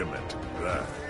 monument, that.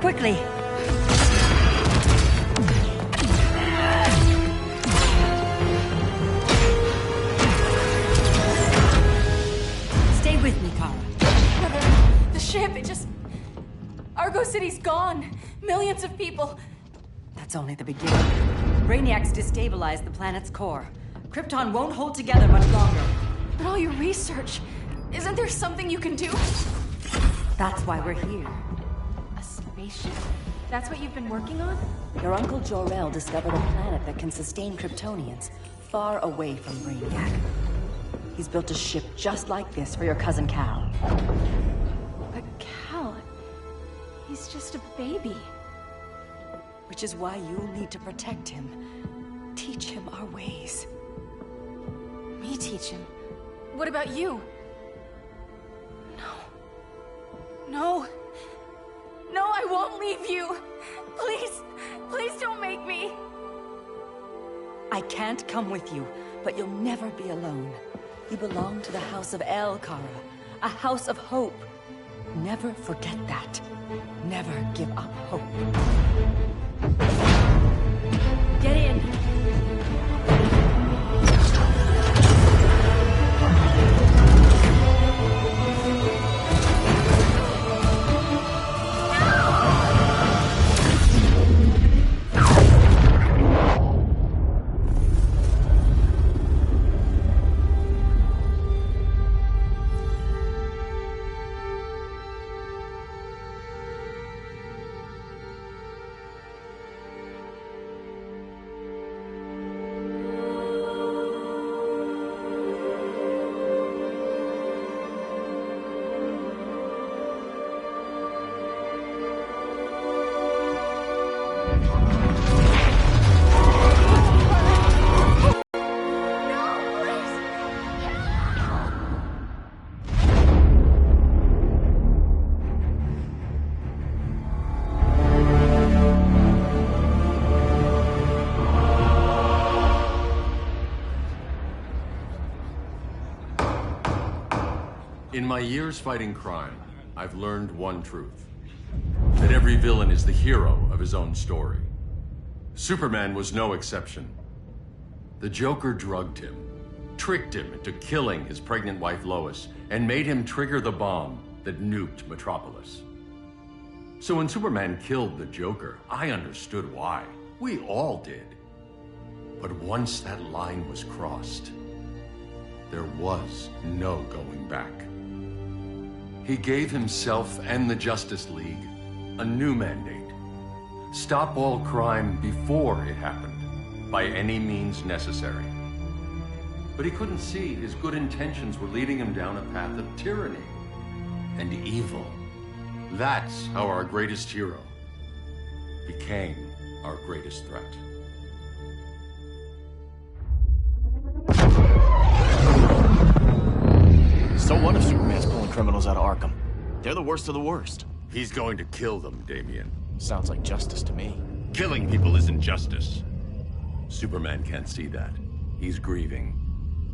quickly. Stay with me, Kara. Mother, the ship, it just... Argo City's gone. Millions of people. That's only the beginning. Brainiac's destabilized the planet's core. Krypton won't hold together much longer. But all your research, isn't there something you can do? That's why we're here. A spaceship? That's what you've been working on? Your uncle Jor-El discovered a planet that can sustain Kryptonians, far away from Brainiac. He's built a ship just like this for your cousin Cal. But Cal... he's just a baby. Which is why you'll need to protect him. teach him our ways. Me teach him? What about you? No. No, I won't leave you. Please, please don't make me. I can't come with you, but you'll never be alone. You belong to the House of El, Kara. A house of hope. Never forget that. Never give up hope. Get in! In my years fighting crime, I've learned one truth. That every villain is the hero of his own story. Superman was no exception. The Joker drugged him, tricked him into killing his pregnant wife Lois, and made him trigger the bomb that nuked Metropolis. So when Superman killed the Joker, I understood why. We all did. But once that line was crossed, there was no going back. He gave himself and the Justice League a new mandate. Stop all crime before it happened, by any means necessary. But he couldn't see his good intentions were leading him down a path of tyranny and evil. That's how our greatest hero became our greatest threat. So what if Superman's pulling criminals out of Arkham? They're the worst of the worst. He's going to kill them, Damian. Sounds like justice to me. Killing people isn't justice. Superman can't see that. He's grieving.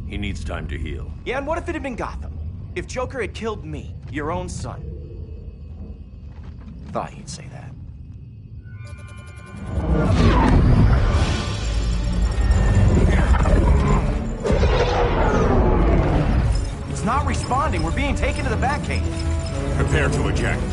He needs time to heal. Yeah, and what if it had been Gotham? If Joker had killed me, your own son? Thought you'd say that. It's not responding. We're being taken to the Batcave. Prepare to eject.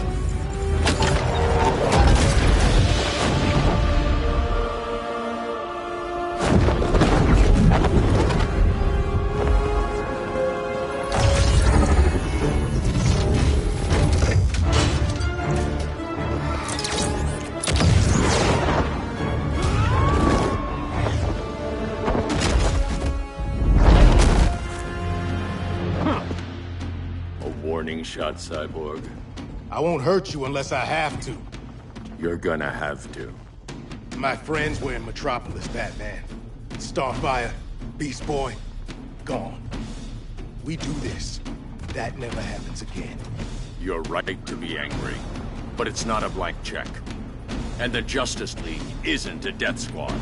Warning shot, Cyborg. I won't hurt you unless I have to. You're gonna have to. My friends were in Metropolis, Batman. Starfire, Beast Boy, gone. We do this. That never happens again. You're right to be angry, but it's not a blank check. And the Justice League isn't a death squad.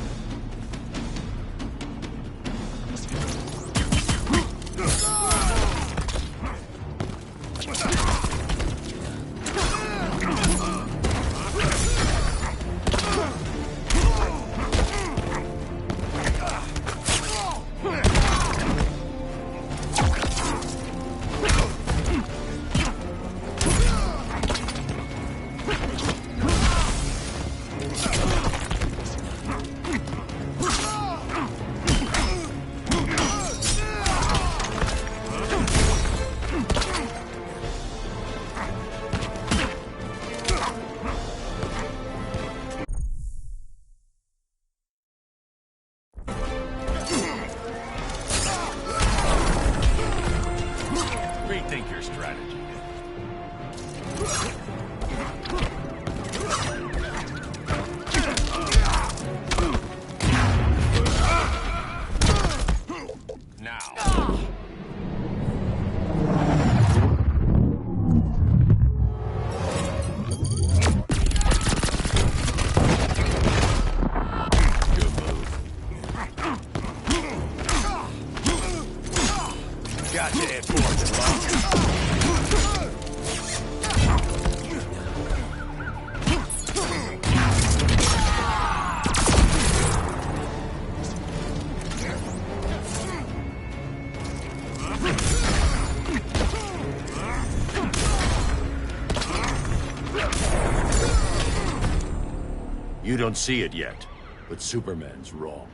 You don't see it yet, but Superman's wrong.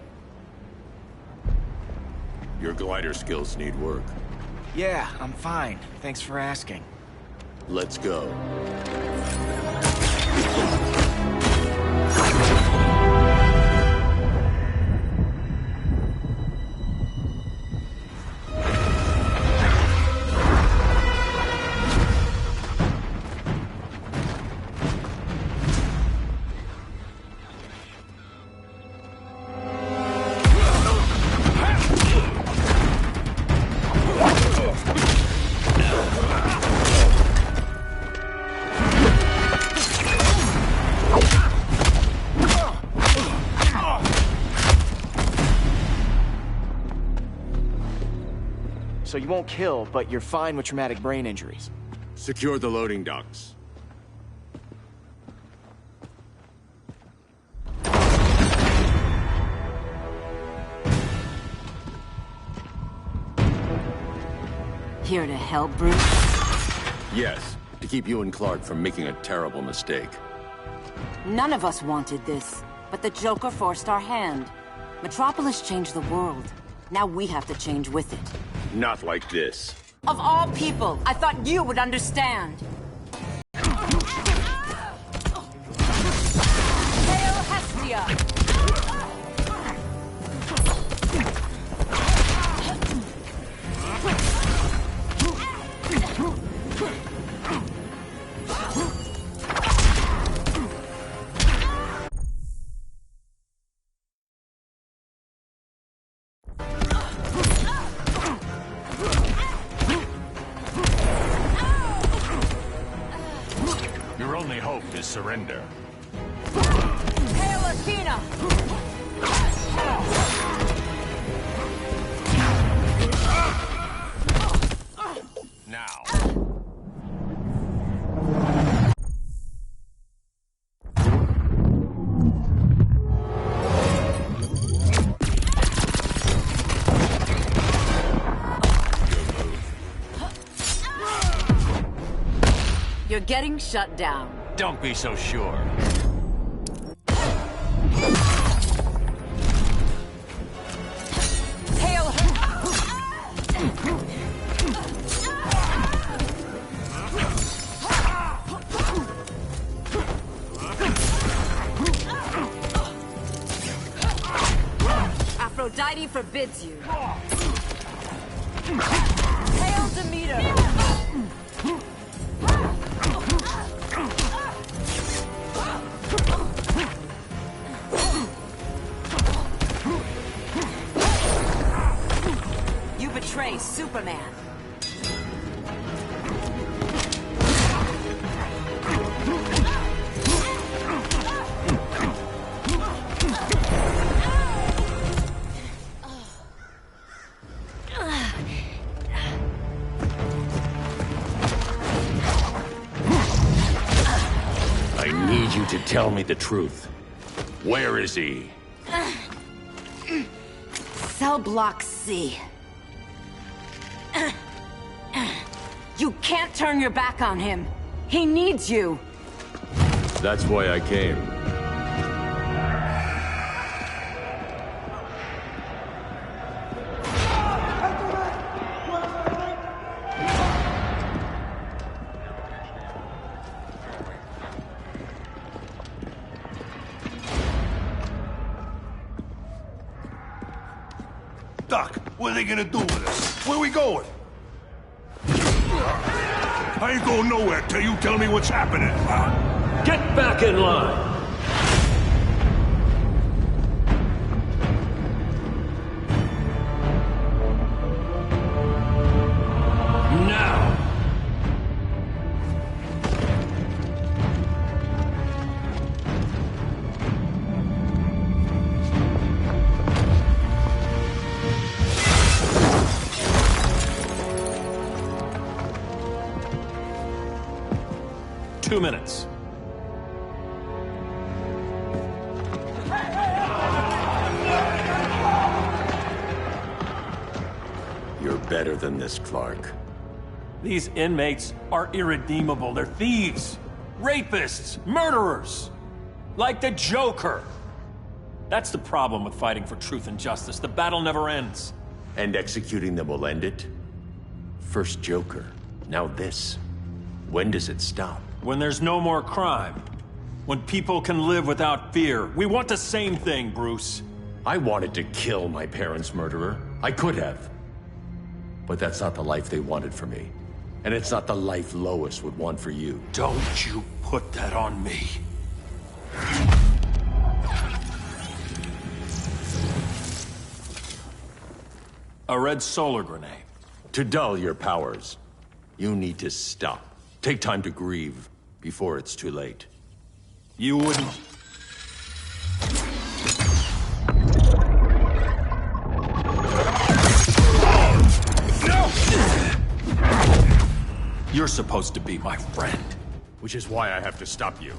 Your glider skills need work. Yeah, I'm fine. Thanks for asking. Let's go. So you won't kill, but you're fine with traumatic brain injuries. Secure the loading docks. Here to help, Bruce? Yes, to keep you and Clark from making a terrible mistake. None of us wanted this, but the Joker forced our hand. Metropolis changed the world. Now we have to change with it. Not like this. Of all people, I thought you would understand. Hail Hestia! Your only hope is surrender. Hail Athena! Now. You're getting shut down. Don't be so sure. Hail Aphrodite forbids you. Hail Demeter! You betray Superman. I need you to tell me the truth. Where is he? Cell Block C. You can't turn your back on him. He needs you. That's why I came. Doc, what are they gonna do with us? Where we going? I ain't going nowhere till you tell me what's happening. Get back in line! Now! Two minutes. You're better than this, Clark. These inmates are irredeemable. They're thieves, rapists, murderers. Like the Joker! That's the problem with fighting for truth and justice. The battle never ends. And executing them will end it? First Joker, now this. When does it stop? When there's no more crime. When people can live without fear. We want the same thing, Bruce. I wanted to kill my parents' murderer. I could have. But that's not the life they wanted for me. And it's not the life Lois would want for you. Don't you put that on me. A red solar grenade. To dull your powers, you need to stop. Take time to grieve before it's too late. You wouldn't... You're supposed to be my friend. Which is why I have to stop you.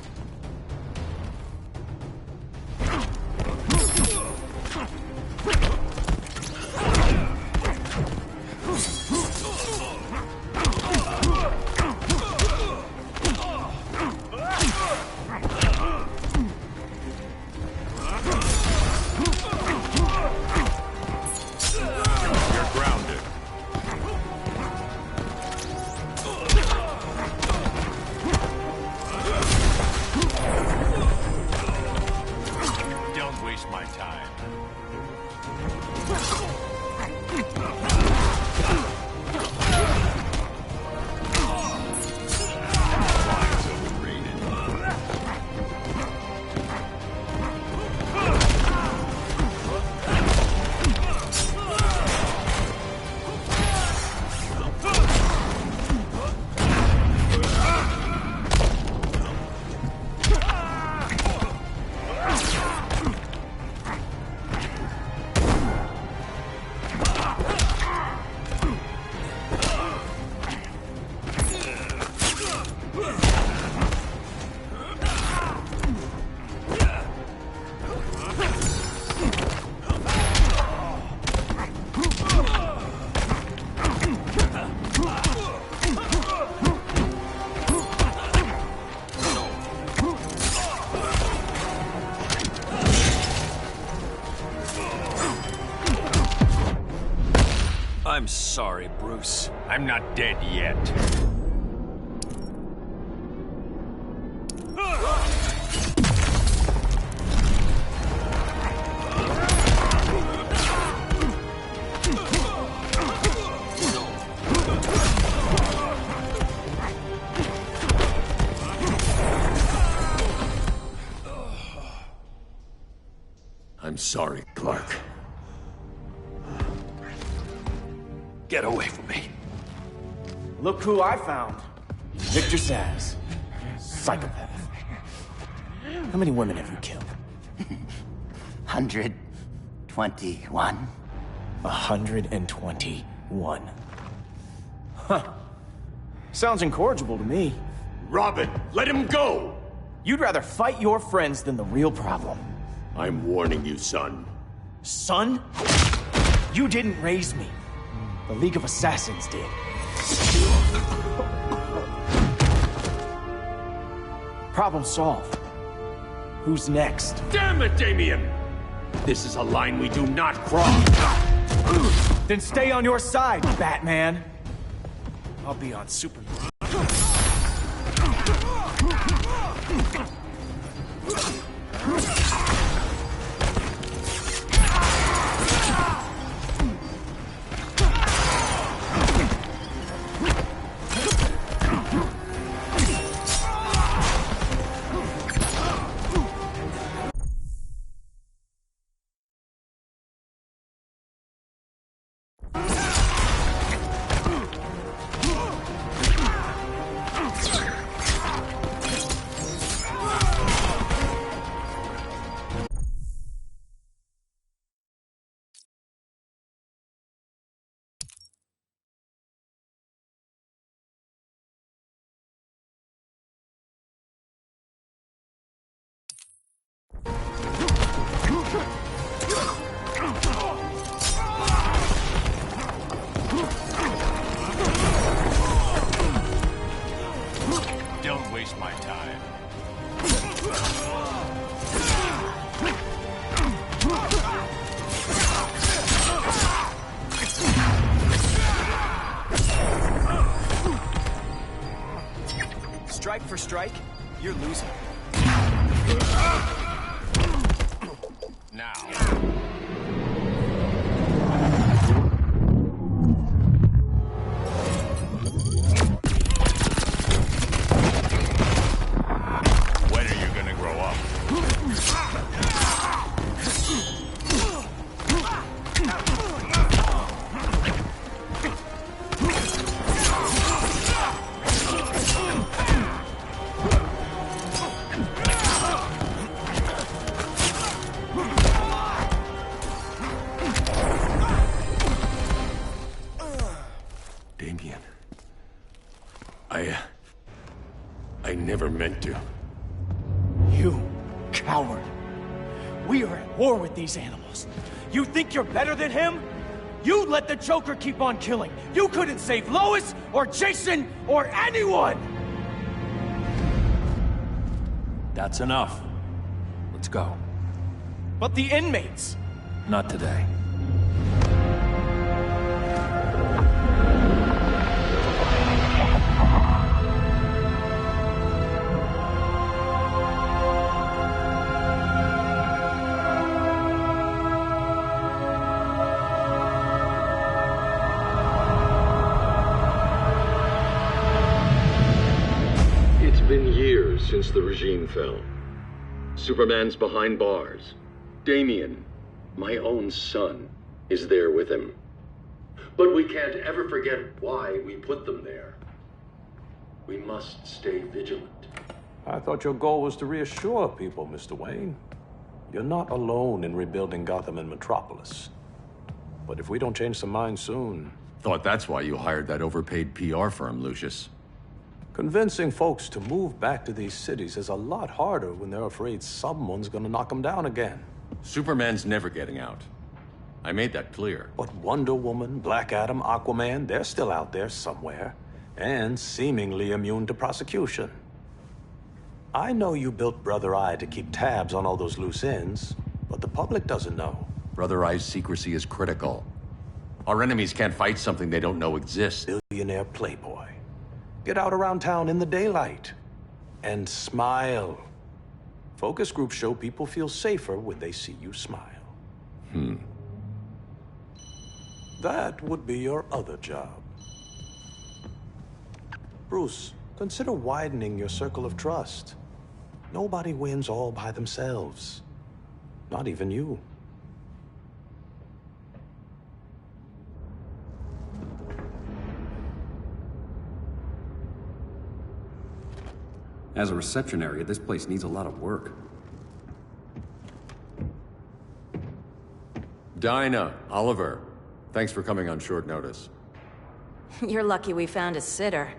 I'm sorry, Bruce. I'm not dead yet. I'm sorry, Clark. Get away from me. Look who I found. Victor Zsasz. Psychopath. How many women have you killed? 121. 121. Huh. Sounds incorrigible to me. Robin, let him go! You'd rather fight your friends than the real problem. I'm warning you, son. Son? You didn't raise me. The League of Assassins did. Problem solved. Who's next? Damn it, Damien! This is a line we do not cross. Then stay on your side, Batman. I'll be on Superman. Don't waste my time. strike, you're losing. Now. When are you gonna grow up? Damien. I never meant to. You coward. We are at war with these animals. You think you're better than him? You let the Joker keep on killing. You couldn't save Lois, or Jason, or anyone! That's enough. Let's go. But the inmates! Not today. It's been years since the regime fell. Superman's behind bars. Damien, my own son, is there with him. But we can't ever forget why we put them there. We must stay vigilant. I thought your goal was to reassure people, Mr. Wayne. You're not alone in rebuilding Gotham and Metropolis. But if we don't change some minds soon... Thought that's why you hired that overpaid PR firm, Lucius. Convincing folks to move back to these cities is a lot harder when they're afraid someone's gonna knock them down again. Superman's never getting out. I made that clear. But Wonder Woman, Black Adam, Aquaman, they're still out there somewhere. And seemingly immune to prosecution. I know you built Brother Eye to keep tabs on all those loose ends, but the public doesn't know. Brother Eye's secrecy is critical. Our enemies can't fight something they don't know exists. Billionaire playboy. Get out around town in the daylight. And smile. Focus groups show people feel safer when they see you smile. That would be your other job. Bruce, consider widening your circle of trust. Nobody wins all by themselves. Not even you. As a reception area, this place needs a lot of work. Dinah, Oliver, thanks for coming on short notice. You're lucky we found a sitter.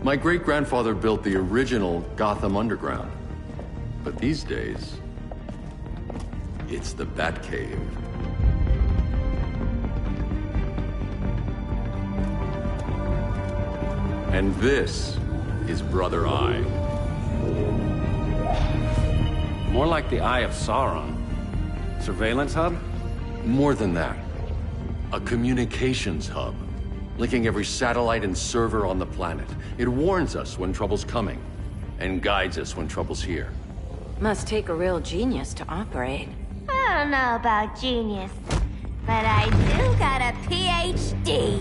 My great-grandfather built the original Gotham Underground. But these days, it's the Batcave. And this is Brother Eye. More like the Eye of Sauron. Surveillance hub? More than that. A communications hub, linking every satellite and server on the planet. It warns us when trouble's coming, and guides us when trouble's here. Must take a real genius to operate. I don't know about genius, but I do got a PhD.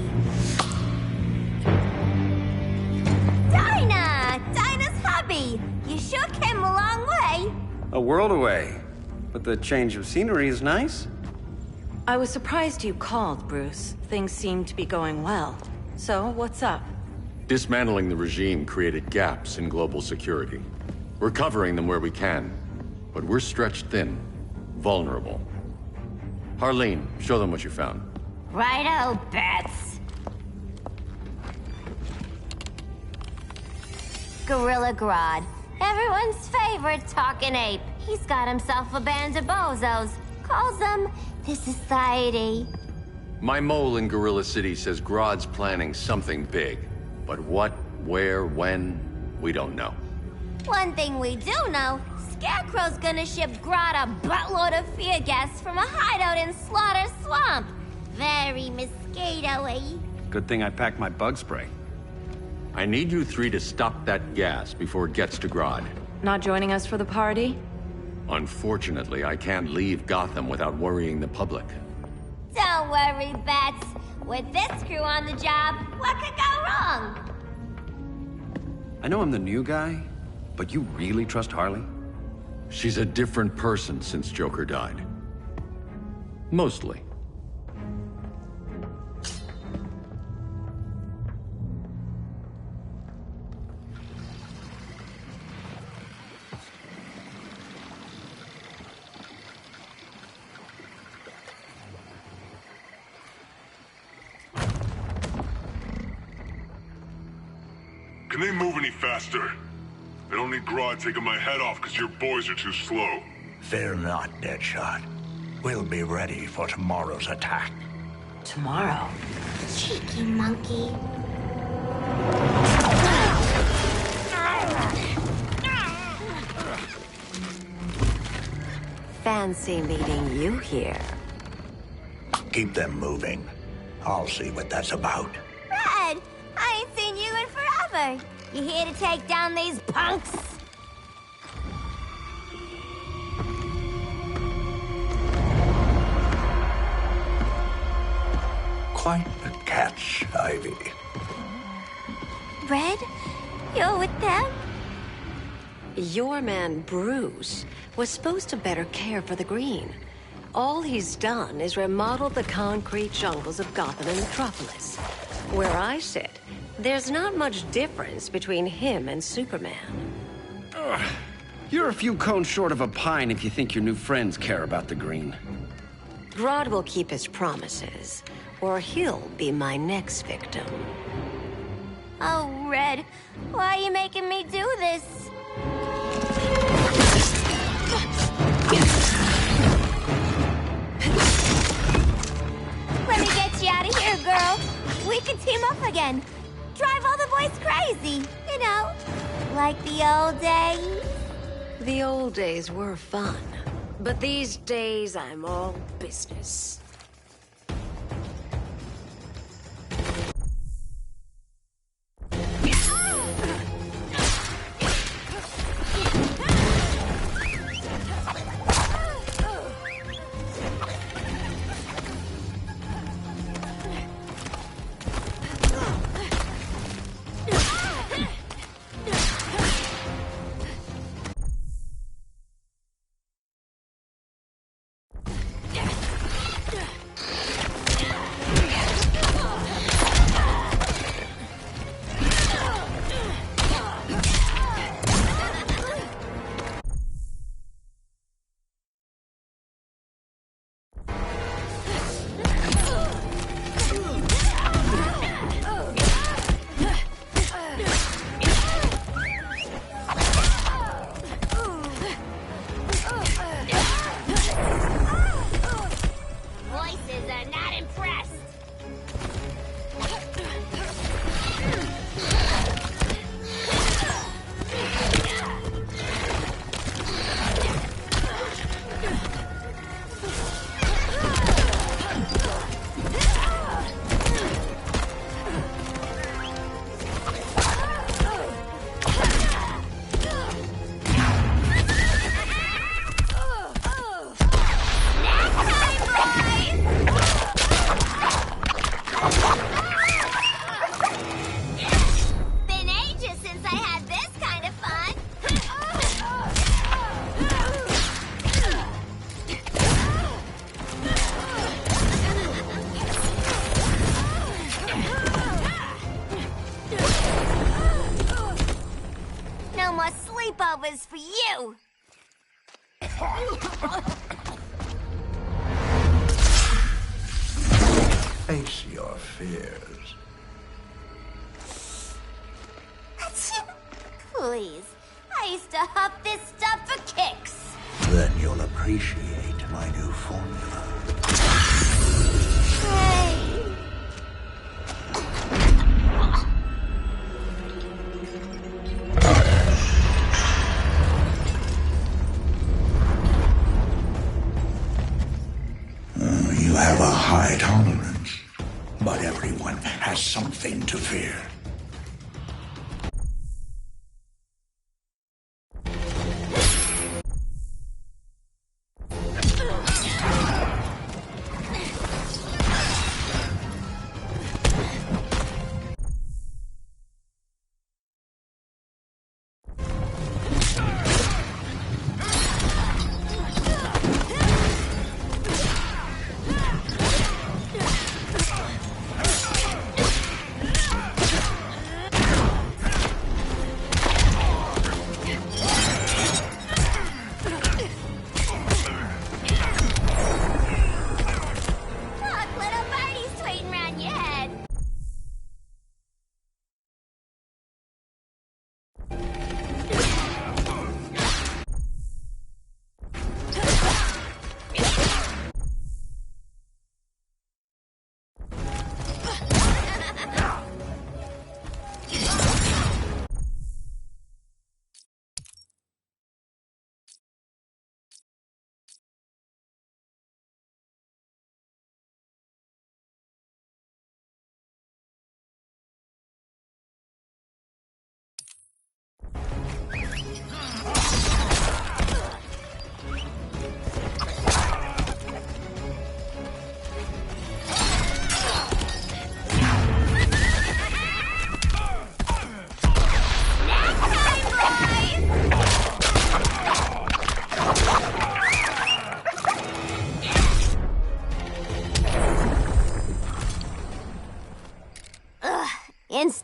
Dinah's hubby! You sure came a long way. A world away. But the change of scenery is nice. I was surprised you called, Bruce. Things seem to be going well. So, what's up? Dismantling the regime created gaps in global security. We're covering them where we can, but we're stretched thin, vulnerable. Harleen, show them what you found. Righto, Bets. Gorilla Grodd. Everyone's favorite talking ape. He's got himself a band of bozos. Calls them the Society. My mole in Gorilla City says Grodd's planning something big. But what, where, when, we don't know. One thing we do know, Scarecrow's gonna ship Grodd a buttload of fear gas from a hideout in Slaughter Swamp. Very mosquito-y. Good thing I packed my bug spray. I need you three to stop that gas before it gets to Grodd. Not joining us for the party? Unfortunately, I can't leave Gotham without worrying the public. Don't worry, Bats. With this crew on the job, what could go wrong? I know I'm the new guy, but you really trust Harley? She's a different person since Joker died. Mostly. Can they move any faster? I don't need Grodd taking my head off because your boys are too slow. Fear not, Deadshot. We'll be ready for tomorrow's attack. Tomorrow? Cheeky monkey. Fancy meeting you here. Keep them moving. I'll see what that's about. Red, I ain't seen you in forever. You here to take down these punks? Quite a catch, Ivy. Red, you're with them? Your man, Bruce, was supposed to better care for the Green. All he's done is remodel the concrete jungles of Gotham and Metropolis. Where I sit, there's not much difference between him and Superman. Ugh. You're a few cones short of a pine if you think your new friends care about the Green. Grodd will keep his promises, or he'll be my next victim. Oh, Red, why are you making me do this? Let me get you out of here, girl. We can team up again. Drive all the boys crazy, you know, like the old days. The old days were fun, but these days I'm all business. Sleepovers for you! Face your fears. Please, I used to huff this stuff for kicks. Then you'll appreciate my new formula. Hey.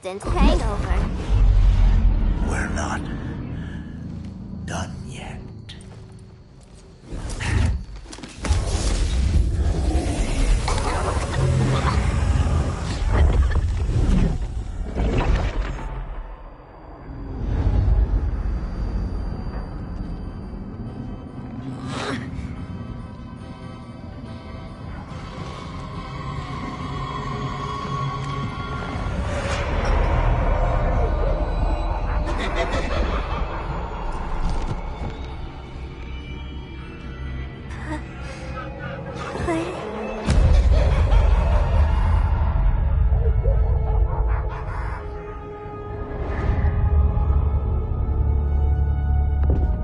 instant hangover. We're not done yet.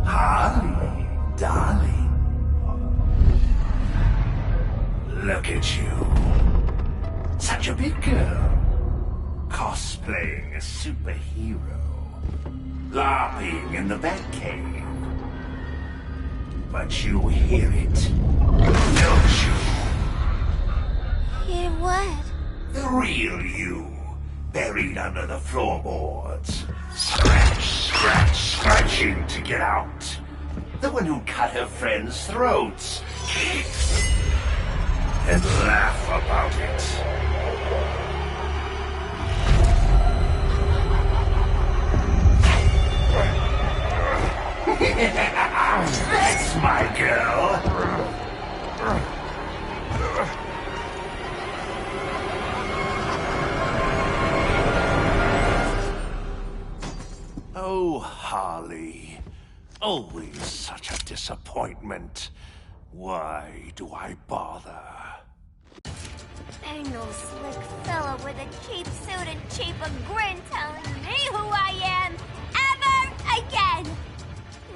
Harley, darling. Look at you. Such a big girl. Cosplaying a superhero. LARPing in the Batcave. But you hear it, don't you? Hear what? The real you, buried under the floorboards. Scratch, scratch, scratching to get out. The one who cut her friends' throats. And laugh about it. That's my girl. Oh, Harley. Always such a disappointment. Why do I bother? Ain't no slick fella with a cheap suit and cheaper grin telling me who I am ever again.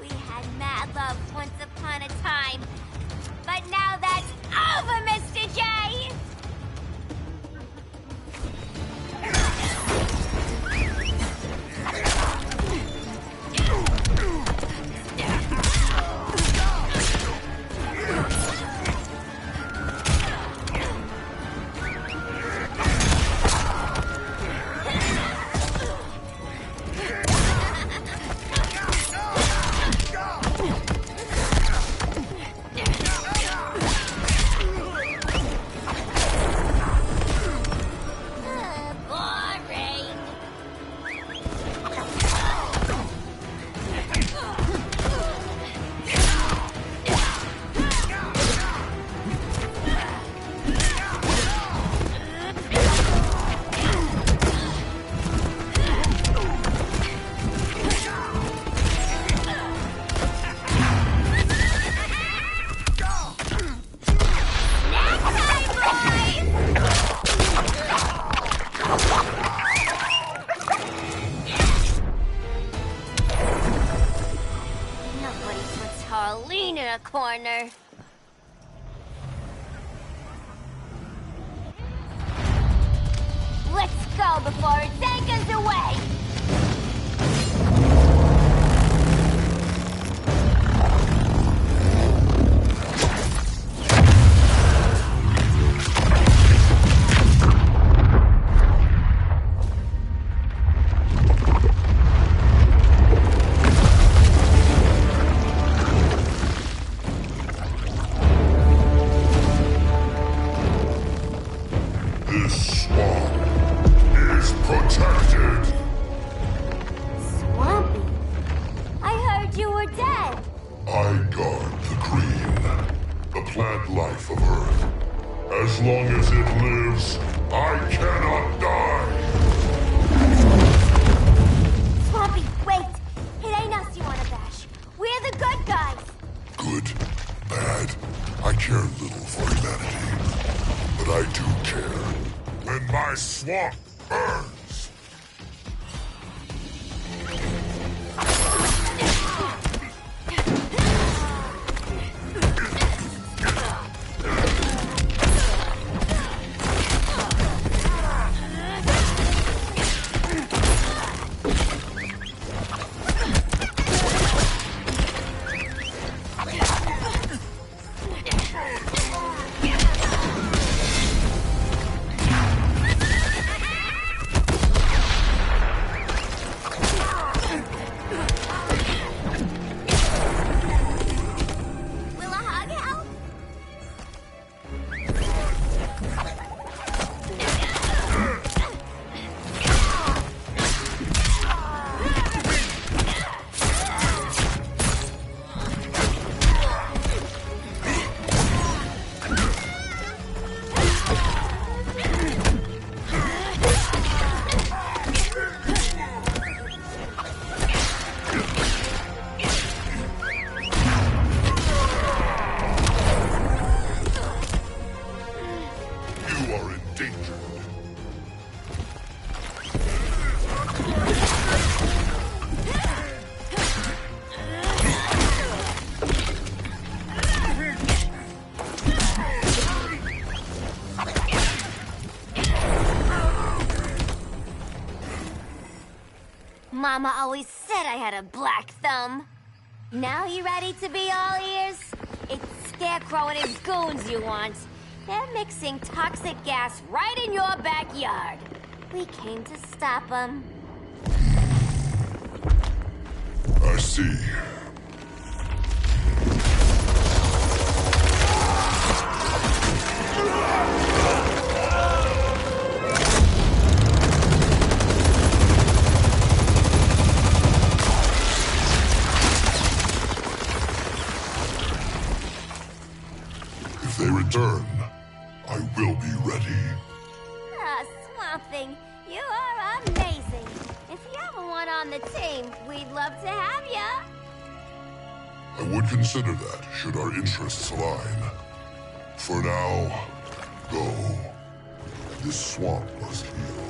We had mad love once upon a time, but now that's over, Mr. J. Corner. Let's go before it takes us away! This swamp is protected. Swampy? I heard you were dead. I guard the green, the plant life of Earth. As long as it lives, I cannot die. Swampy, wait! It ain't us you wanna bash. We're the good guys. Good, bad, I care little for humanity. But I do care when my swamp burns. Mama always said I had a black thumb. Now you ready to be all ears? It's Scarecrow and his goons you want. They're mixing toxic gas right in your backyard. We came to stop them. I see. If they return, I will be ready. Ah, Swamp Thing, you are amazing. If you ever want on the team, we'd love to have ya. I would consider that, should our interests align. For now, go. This swamp must heal.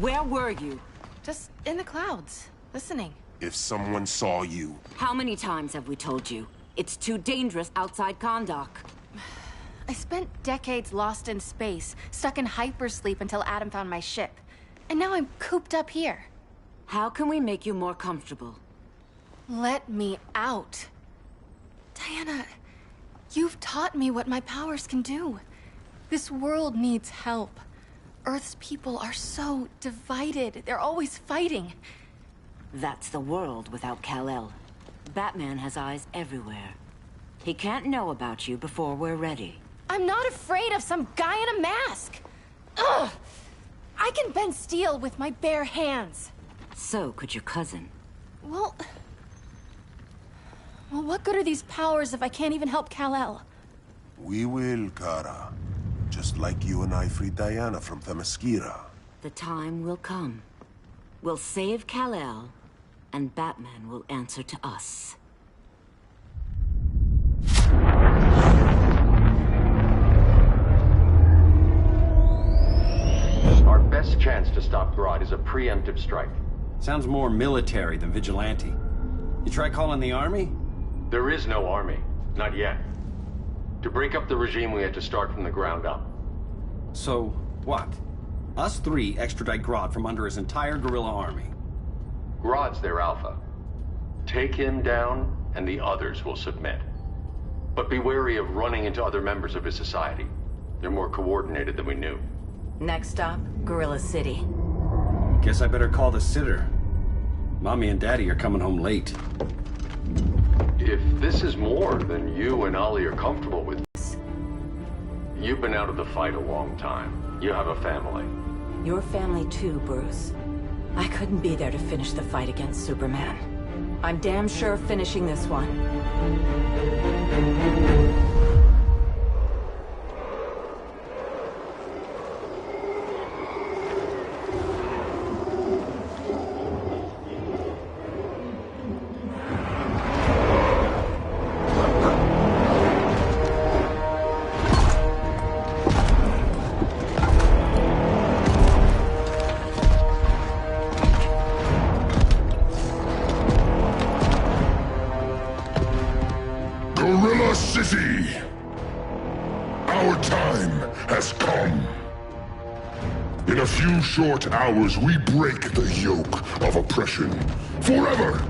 Where were you? Just in the clouds, listening. If someone saw you... How many times have we told you? It's too dangerous outside Kahndaq. I spent decades lost in space, stuck in hypersleep until Adam found my ship. And now I'm cooped up here. How can we make you more comfortable? Let me out. Diana, you've taught me what my powers can do. This world needs help. Earth's people are so divided. They're always fighting. That's the world without Kal-El. Batman has eyes everywhere. He can't know about you before we're ready. I'm not afraid of some guy in a mask. Ugh! I can bend steel with my bare hands. So could your cousin. Well, what good are these powers if I can't even help Kal-El? We will, Kara. Just like you and I freed Diana from Themyscira. The time will come. We'll save Kal-El, and Batman will answer to us. Our best chance to stop Grodd is a preemptive strike. Sounds more military than vigilante. You try calling the army? There is no army. Not yet. To break up the regime, we had to start from the ground up. So, what? Us three extradite Grodd from under his entire guerrilla army. Grodd's their alpha. Take him down, and the others will submit. But be wary of running into other members of his society. They're more coordinated than we knew. Next stop, Gorilla City. Guess I better call the sitter. Mommy and Daddy are coming home late. If this is more than you and Ollie are comfortable with, you've been out of the fight a long time. You have a family. Your family too, Bruce. I couldn't be there to finish the fight against Superman. I'm damn sure finishing this one. Gorilla City! Our time has come. In a few short hours, we break the yoke of oppression. Forever!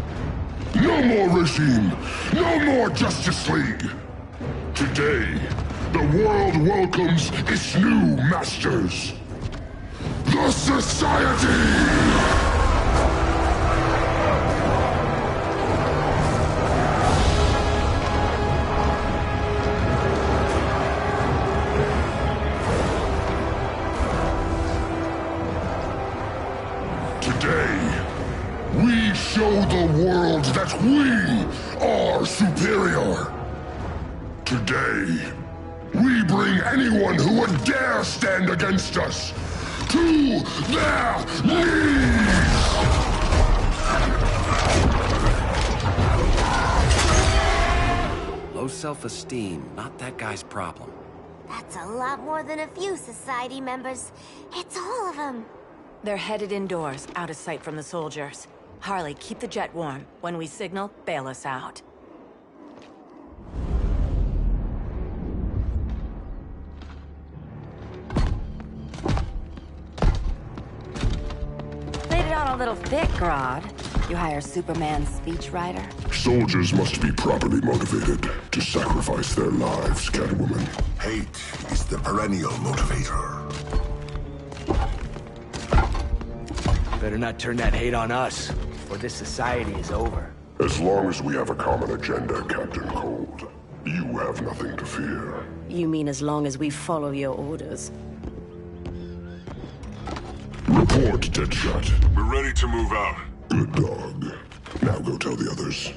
No more regime! No more Justice League! Today, the world welcomes its new masters. The Society! We show the world that we are superior. Today, we bring anyone who would dare stand against us to their knees! Low self-esteem, not that guy's problem. That's a lot more than a few society members. It's all of them. They're headed indoors, out of sight from the soldiers. Harley, keep the jet warm. When we signal, bail us out. Laid it on a little thick, Grodd. You hire Superman's speechwriter? Soldiers must be properly motivated to sacrifice their lives, Catwoman. Hate is the perennial motivator. Better not turn that hate on us, or this society is over. As long as we have a common agenda, Captain Cold, you have nothing to fear. You mean as long as we follow your orders? Report, Deadshot. We're ready to move out. Good dog. Now go tell the others.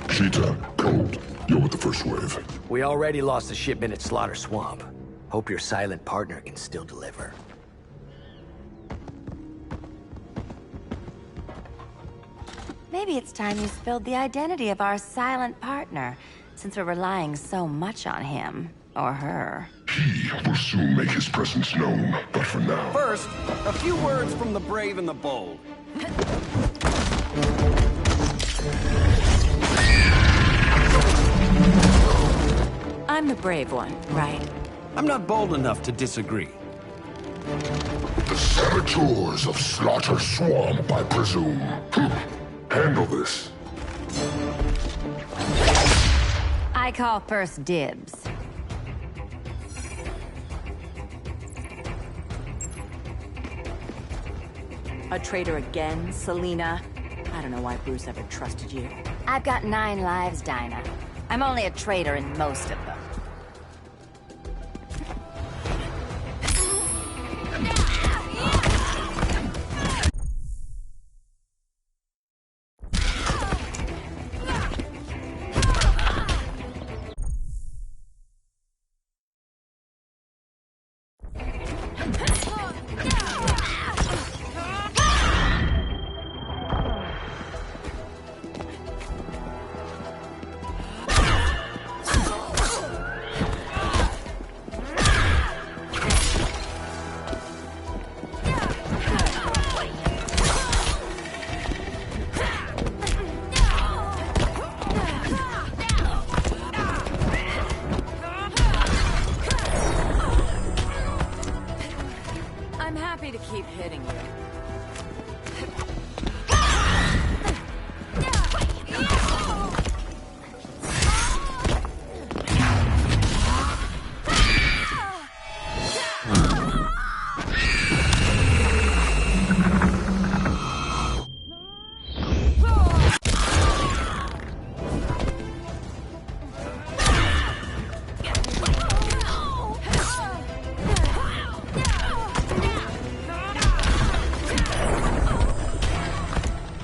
Cheetah, Cold, you're with the first wave. We already lost a shipment at Slaughter Swamp. Hope your silent partner can still deliver. Maybe it's time you spilled the identity of our silent partner, since we're relying so much on him. Or her. He will soon make his presence known, but for now... First, a few words from the brave and the bold. I'm the brave one, right? I'm not bold enough to disagree. The saboteurs of Slaughter Swamp, I presume. Handle this. I call first dibs. A traitor again, Selina? I don't know why Bruce ever trusted you. I've got 9 lives, Dinah. I'm only a traitor in most of them. To keep hitting you.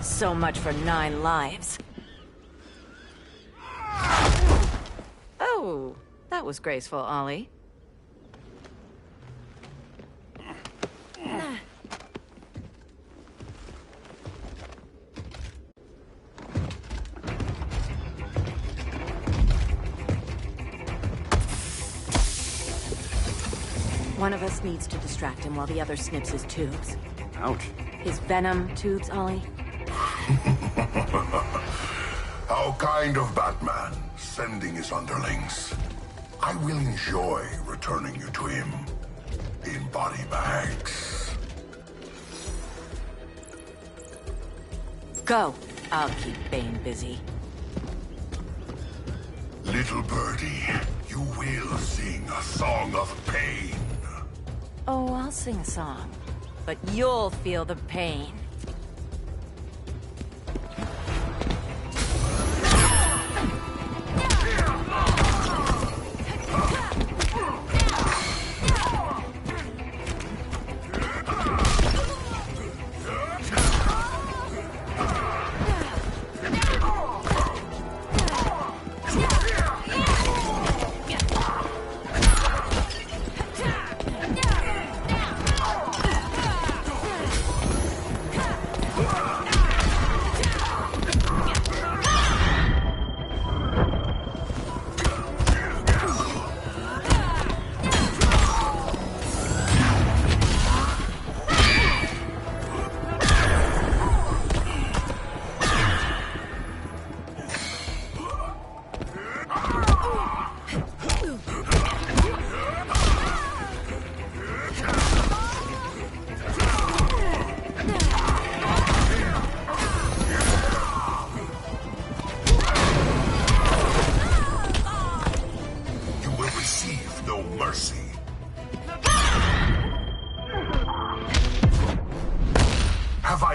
So much for 9 lives. Oh, that was graceful, Ollie. One of us needs to distract him while the other snips his tubes. Ouch. His venom tubes, Ollie. How kind of Batman, sending his underlings. I will enjoy returning you to him in body bags. Go. I'll keep Bane busy. Little birdie, you will sing a song of pain. Oh, I'll sing a song. But you'll feel the pain.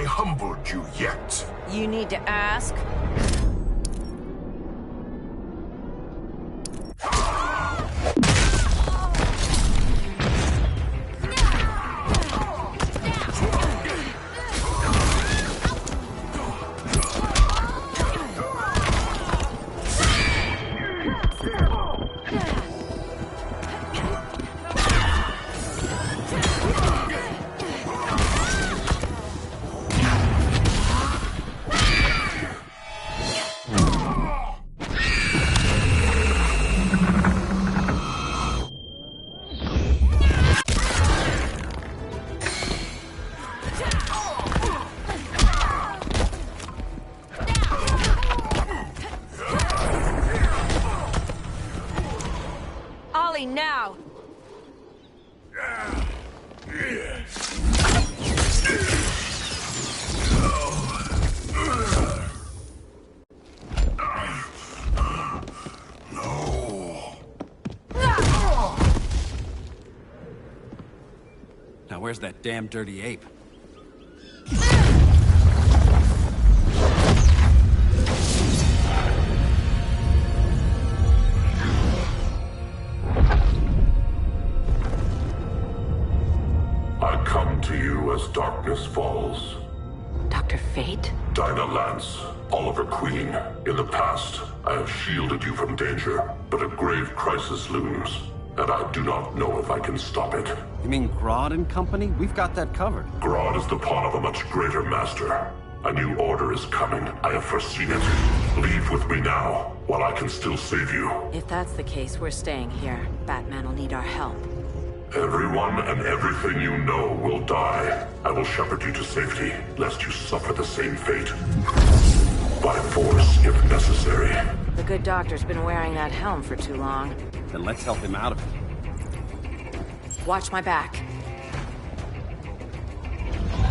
I humbled you yet? You need to ask? Now! Now where's that damn dirty ape? As darkness falls. Dr. Fate? Dinah Lance, Oliver Queen. In the past, I have shielded you from danger, but a grave crisis looms, and I do not know if I can stop it. You mean Grodd and company? We've got that covered. Grodd is the pawn of a much greater master. A new order is coming. I have foreseen it. Leave with me now, while I can still save you. If that's the case, we're staying here. Batman will need our help. Everyone and everything you know will die. I will shepherd you to safety, lest you suffer the same fate. By force, if necessary. The good doctor's been wearing that helm for too long. Then let's help him out of it. Watch my back.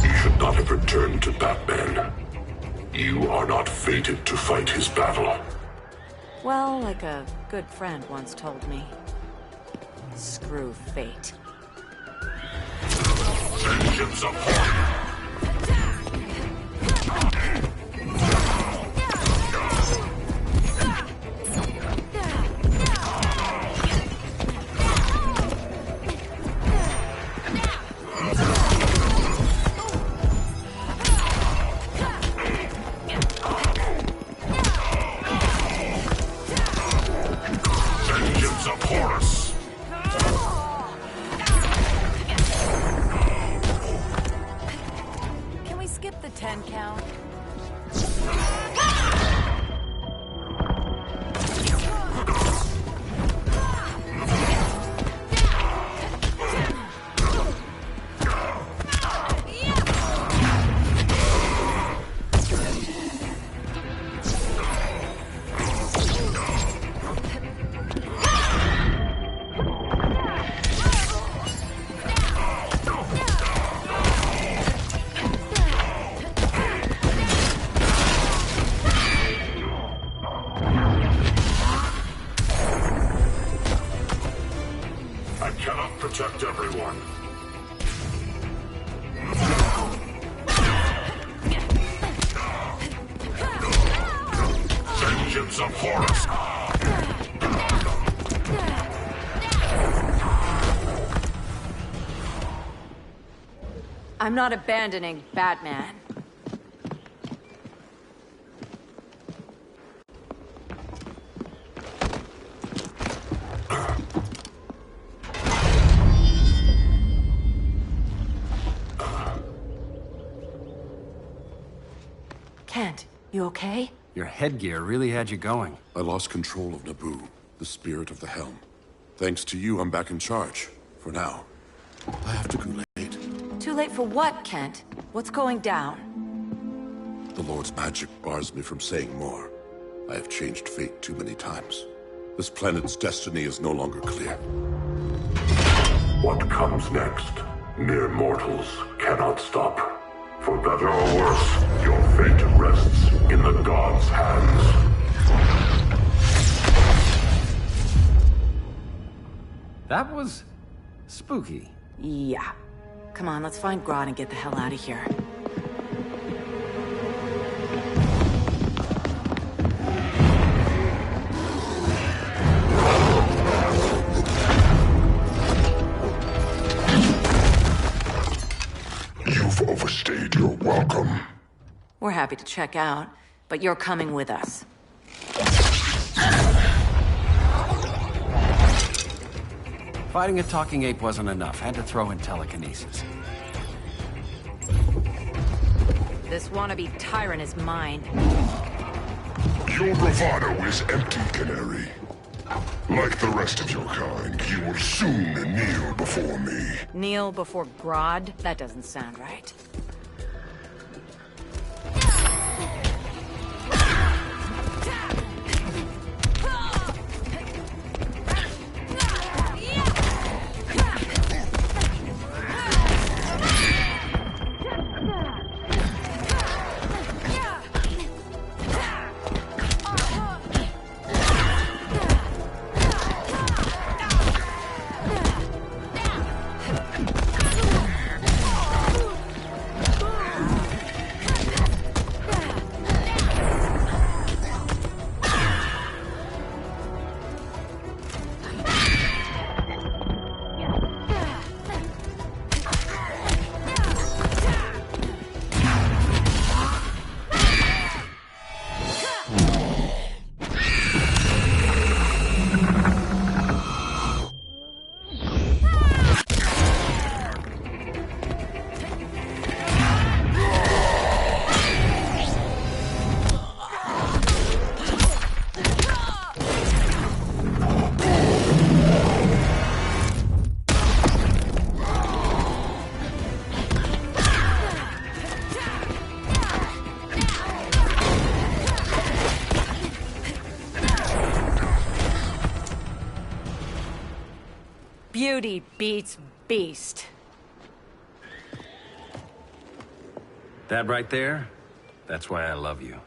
You should not have returned to Batman. You are not fated to fight his battle. Well, like a good friend once told me. Screw fate. Vengeance upon vengeance upon us. Skip the 10 count. Protect everyone. Vengeance upon us. I'm not abandoning Batman. Kent, you okay? Your headgear really had you going. I lost control of Naboo, the spirit of the helm. Thanks to you, I'm back in charge. For now. I have to go late. Too late for what, Kent? What's going down? The Lord's magic bars me from saying more. I have changed fate too many times. This planet's destiny is no longer clear. What comes next, mere mortals cannot stop. For better or worse, your fate rests in the gods' hands. That was spooky. Yeah. Come on, let's find Grodd and get the hell out of here. overstayed your welcome. We're happy to check out, but you're coming with us. Fighting a talking ape wasn't enough. Had to throw in telekinesis. This wannabe tyrant is mine. Your bravado is empty, Canary. Like the rest of your kind, you will soon kneel before me. Kneel before Grodd? That doesn't sound right. Beauty beats beast. That right there, that's why I love you.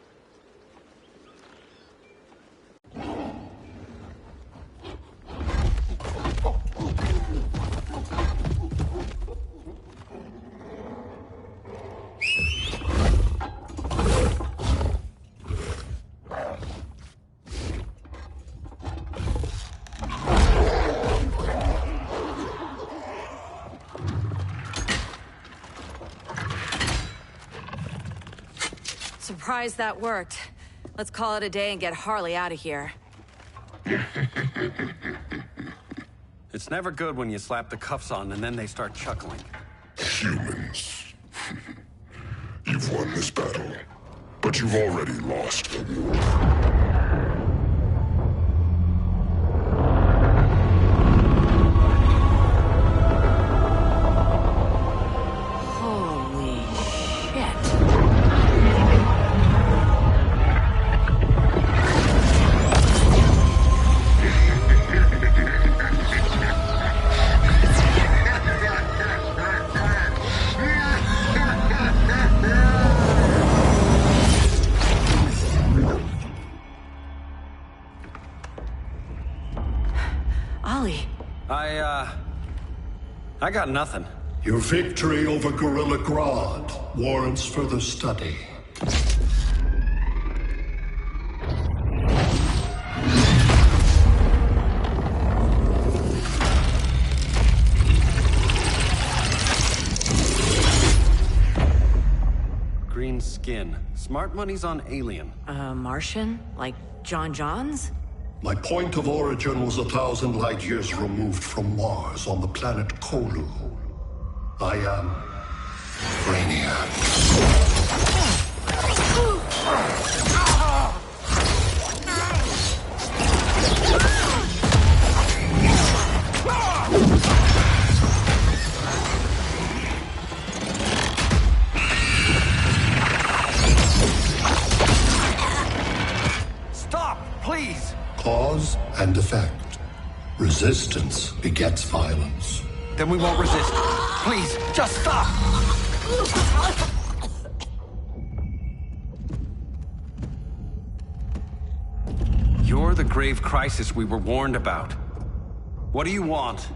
Surprised that worked. Let's call it a day and get Harley out of here. It's never good when you slap the cuffs on and then they start chuckling. Humans. You've won this battle, but you've already lost the war. I got nothing. Your victory over Gorilla Grodd warrants further study. Green skin. Smart money's on alien. Martian? Like John Johns? My point of origin was 1,000 light years removed from Mars on the planet Kolu. I am Brainiac. Stop, please! Cause and effect. Resistance begets violence. Then we won't resist. Please, just stop! You're the grave crisis we were warned about. What do you want?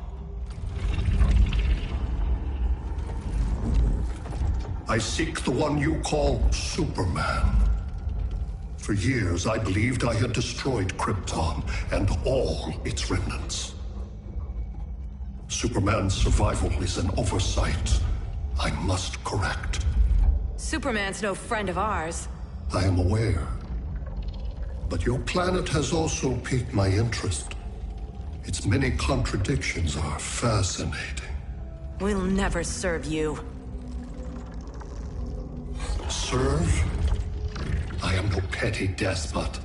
I seek the one you call Superman. For years, I believed I had destroyed Krypton and all its remnants. Superman's survival is an oversight, I must correct. Superman's no friend of ours. I am aware. But your planet has also piqued my interest. Its many contradictions are fascinating. We'll never serve you. Serve? I am no petty despot.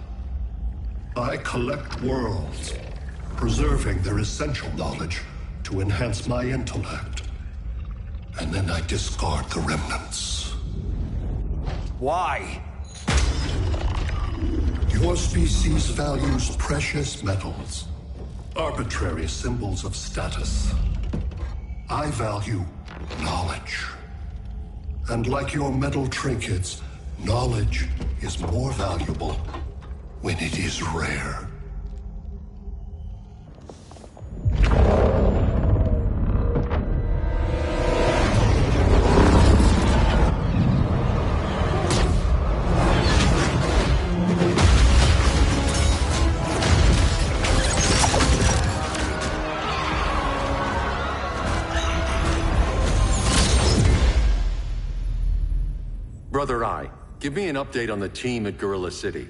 I collect worlds, preserving their essential knowledge to enhance my intellect. And then I discard the remnants. Why? Your species values precious metals, arbitrary symbols of status. I value knowledge. And like your metal trinkets, knowledge is more valuable when it is rare. Brother Eye, give me an update on the team at Gorilla City.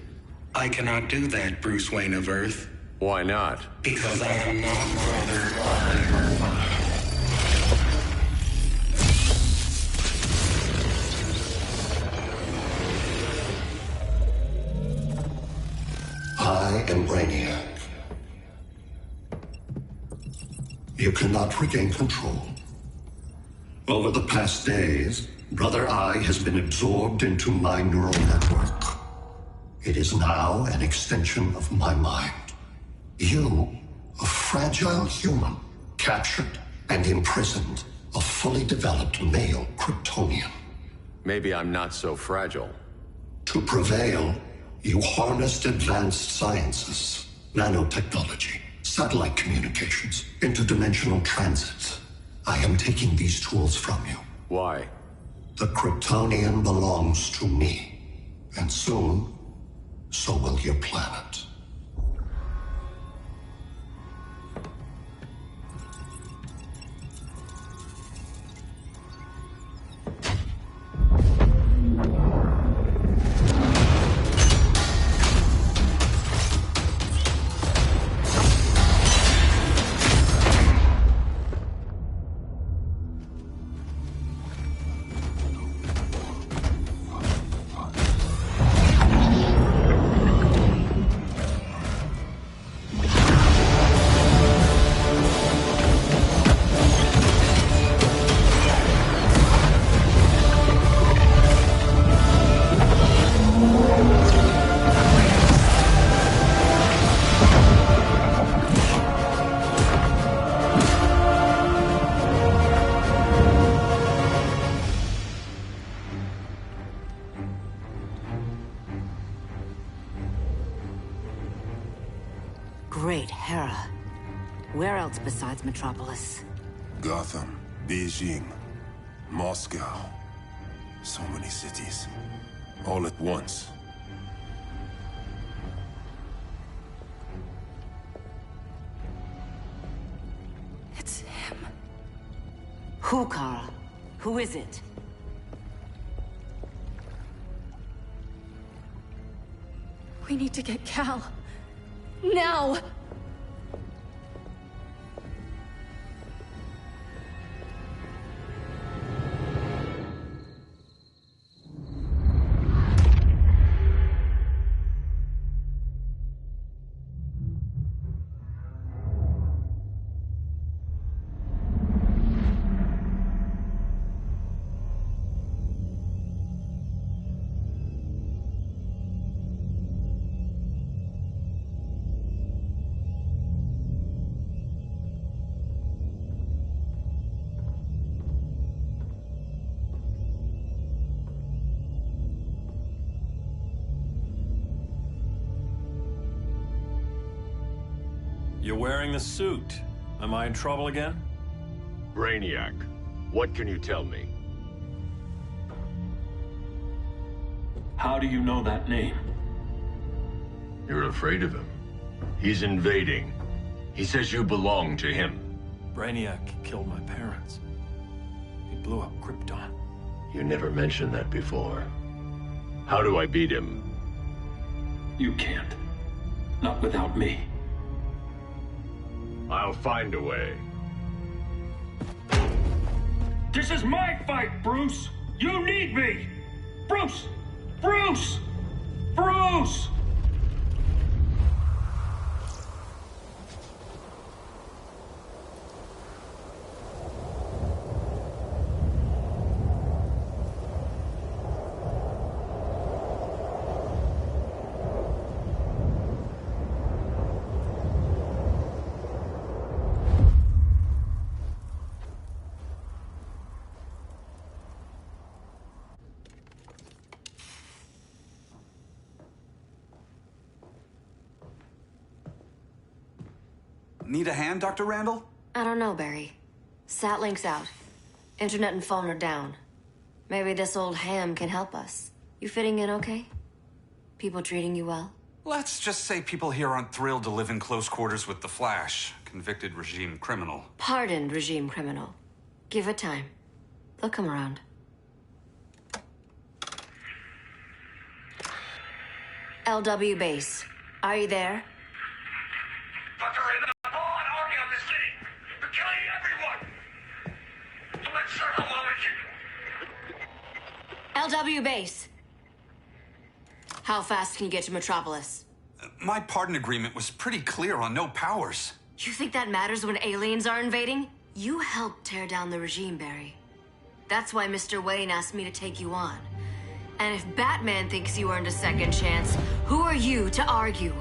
I cannot do that, Bruce Wayne of Earth. Why not? Because I am not Brother Eye. I am Brainiac. You cannot regain control. Over the past days, Brother Eye has been absorbed into my neural network. It is now an extension of my mind. You, a fragile human, captured and imprisoned a fully developed male Kryptonian. Maybe I'm not so fragile. To prevail, you harnessed advanced sciences, nanotechnology, satellite communications, interdimensional transit. I am taking these tools from you. Why? The Kryptonian belongs to me. And soon, so will your planet. Great Hera. Where else besides Metropolis? Gotham, Beijing, Moscow. So many cities. All at once. It's him. Who, Kara? Who is it? We need to get Cal. Now! You're wearing the suit. Am I in trouble again? Brainiac, what can you tell me? How do you know that name? You're afraid of him. He's invading. He says you belong to him. Brainiac killed my parents. He blew up Krypton. You never mentioned that before. How do I beat him? You can't. Not without me. I'll find a way. This is my fight, Bruce! You need me! Bruce! Bruce! Bruce! Need a hand, Dr. Randall? I don't know, Barry. Satlink's out. Internet and phone are down. Maybe this old ham can help us. You fitting in okay? People treating you well? Let's just say people here aren't thrilled to live in close quarters with the Flash, convicted regime criminal. Pardoned regime criminal. Give it time. They'll come around. LW base. Are you there? But they're in the Bond army on this city. They're killing everyone. So let's start a LW base. How fast can you get to Metropolis? My pardon agreement was pretty clear on no powers. You think that matters when aliens are invading? You helped tear down the regime, Barry. That's why Mr. Wayne asked me to take you on. And if Batman thinks you earned a second chance, who are you to argue?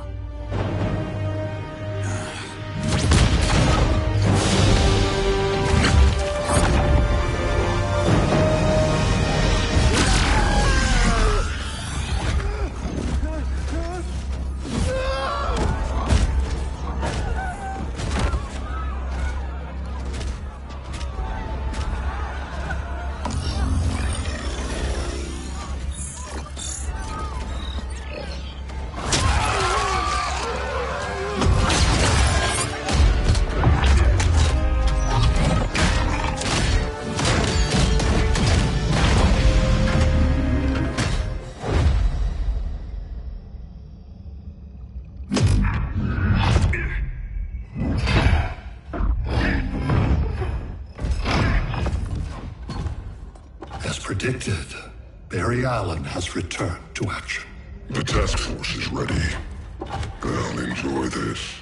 As predicted, Barry Allen has returned to action. The task force is ready. I'll enjoy this.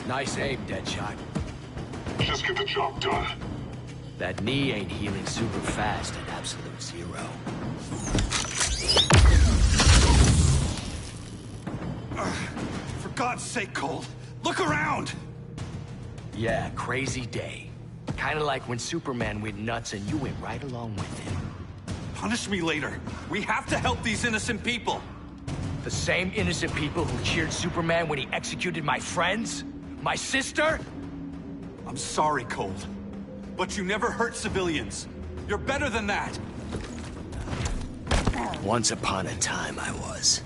Nice aim, Deadshot. Just get the job done. That knee ain't healing super fast at absolute zero. For God's sake, Cole, look around! Yeah, crazy day. Kinda like when Superman went nuts and you went right along with him. Punish me later. We have to help these innocent people. The same innocent people who cheered Superman when he executed my friends? My sister? I'm sorry, Cole, but you never hurt civilians. You're better than that. Once upon a time, I was.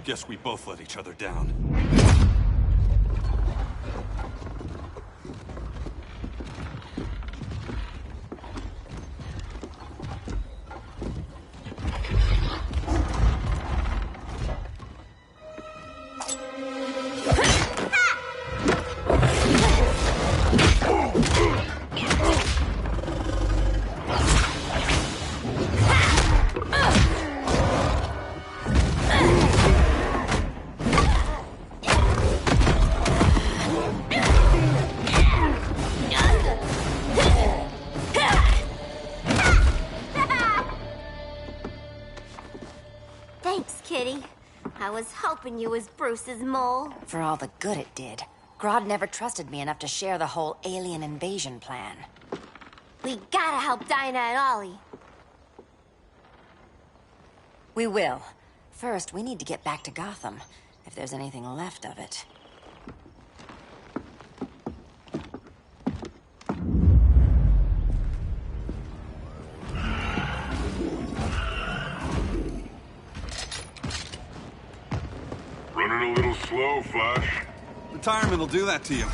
Guess we both let each other down. I was hoping you was Bruce's mole. For all the good it did. Grodd never trusted me enough to share the whole alien invasion plan. We gotta help Dinah and Ollie. We will. First, we need to get back to Gotham, if there's anything left of it. Running a little slow, Flash. Retirement will do that to you.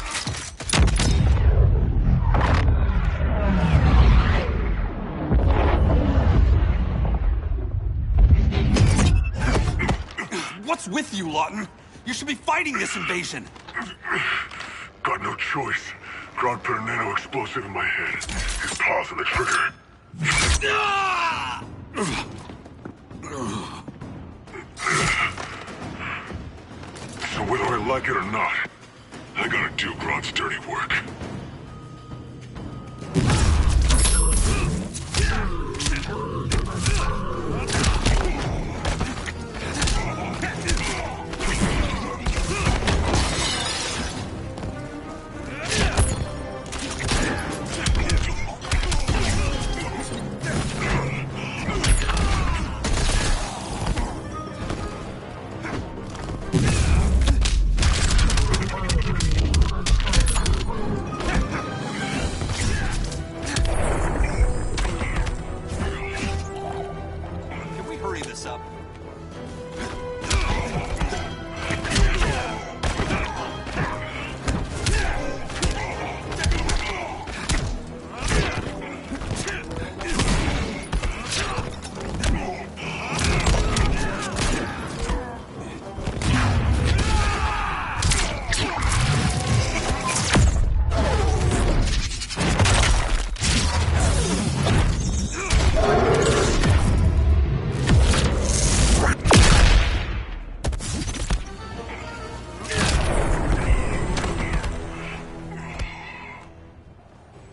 What's with you, Lawton? You should be fighting this invasion. Got no choice. Grodd put a nano explosive in my head. His paws on the trigger. So whether I like it or not, I gotta do Grodd's dirty work.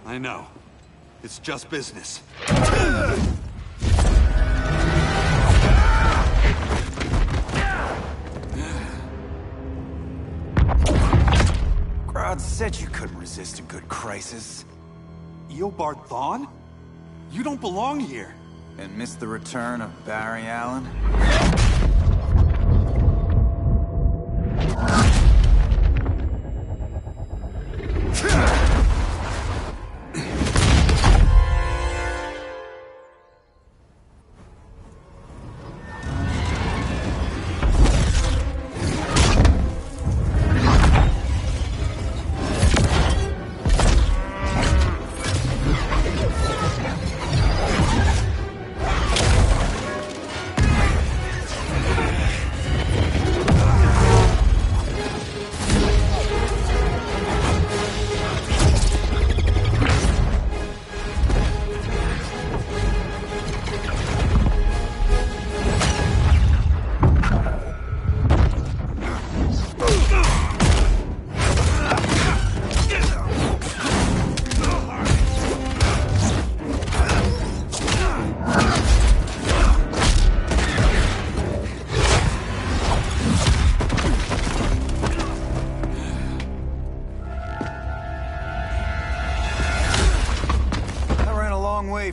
I know. It's just business. Grodd said you couldn't resist a good crisis. Eobard Thawne? You don't belong here. And miss the return of Barry Allen?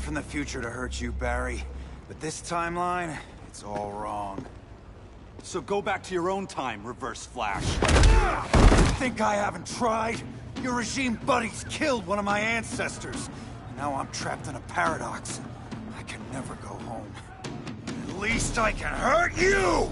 From the future to hurt you, Barry. But this timeline, it's all wrong. So go back to your own time, Reverse Flash. Think I haven't tried? Your regime buddies killed one of my ancestors. Now I'm trapped in a paradox. I can never go home. At least I can hurt you!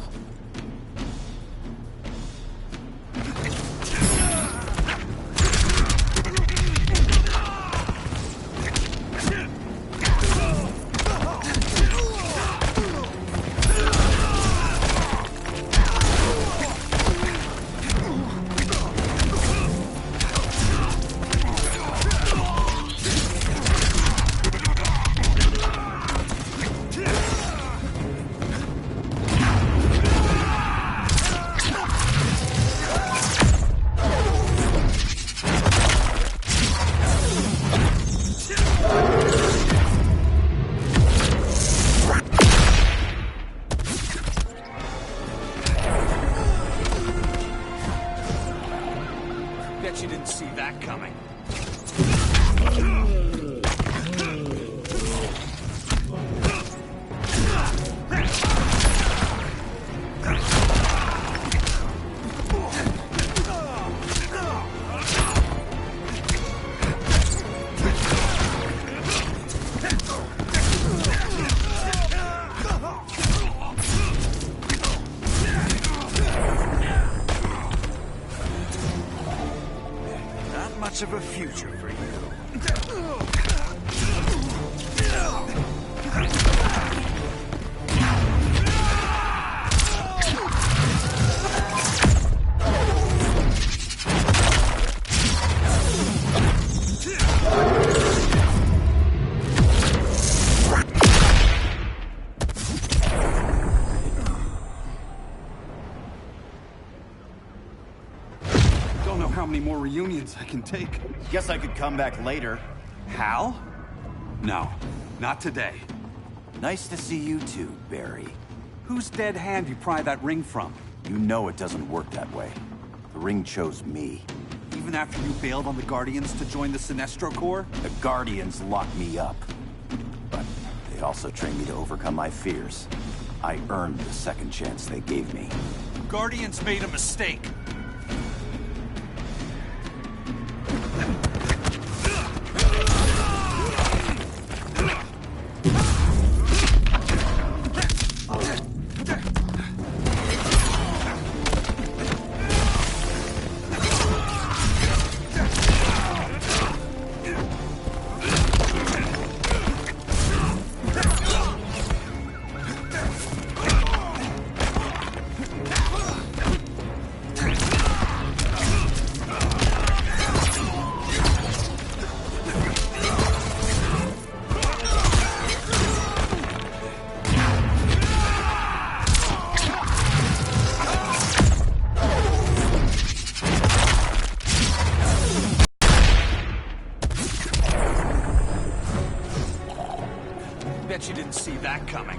much of a future for you. How many more reunions I can take? Guess I could come back later. Hal? No, not today. Nice to see you too, Barry. Whose dead hand you pry that ring from? You know it doesn't work that way. The ring chose me. Even after you bailed on the Guardians to join the Sinestro Corps? The Guardians locked me up. But they also trained me to overcome my fears. I earned the second chance they gave me. Guardians made a mistake. Bet you didn't see that coming.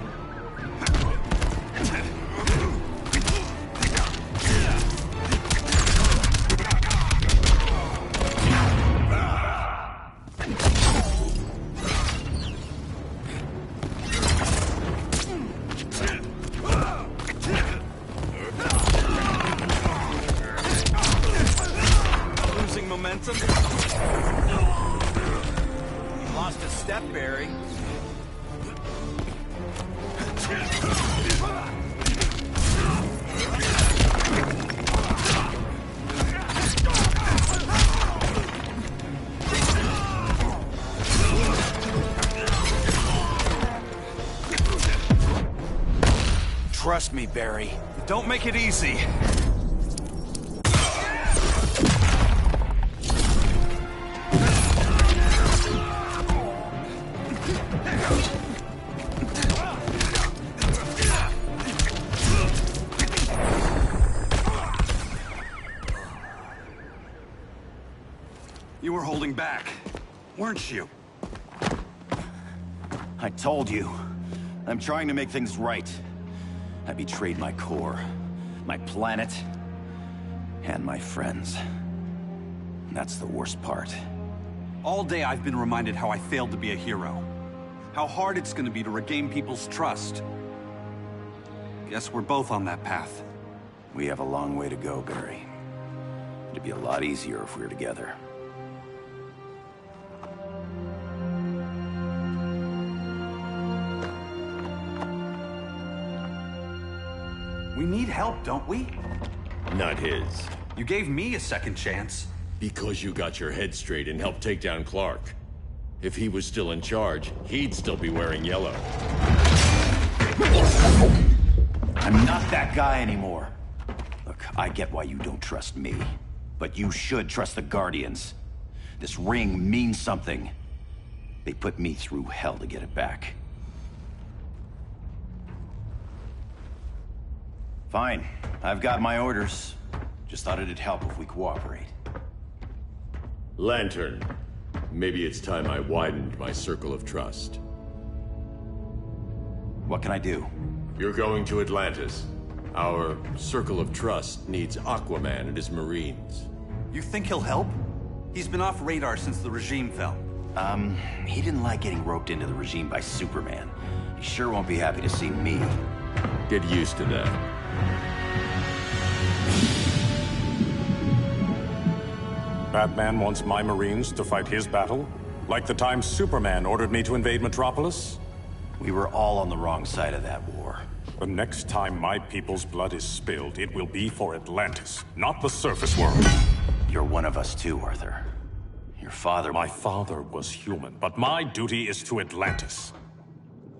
Losing momentum? You lost a step, Barry. Trust me, Barry. Don't make it easy. You were holding back, weren't you? I told you. I'm trying to make things right. I betrayed my core, my planet, and my friends. That's the worst part. All day I've been reminded how I failed to be a hero. How hard it's gonna be to regain people's trust. Guess we're both on that path. We have a long way to go, Barry. It'd be a lot easier if we were together. We need help, don't we? Not his. You gave me a second chance. Because you got your head straight and helped take down Clark. If he was still in charge, he'd still be wearing yellow. I'm not that guy anymore. Look, I get why you don't trust me. But you should trust the Guardians. This ring means something. They put me through hell to get it back. Fine. I've got my orders. Just thought it'd help if we cooperate. Lantern. Maybe it's time I widened my circle of trust. What can I do? You're going to Atlantis. Our circle of trust needs Aquaman and his Marines. You think he'll help? He's been off radar since the regime fell. He didn't like getting roped into the regime by Superman. He sure won't be happy to see me. Get used to that. Batman wants my Marines to fight his battle? Like the time Superman ordered me to invade Metropolis? We were all on the wrong side of that war. The next time my people's blood is spilled, it will be for Atlantis, not the surface world. You're one of us too, Arthur. My father was human, but my duty is to Atlantis.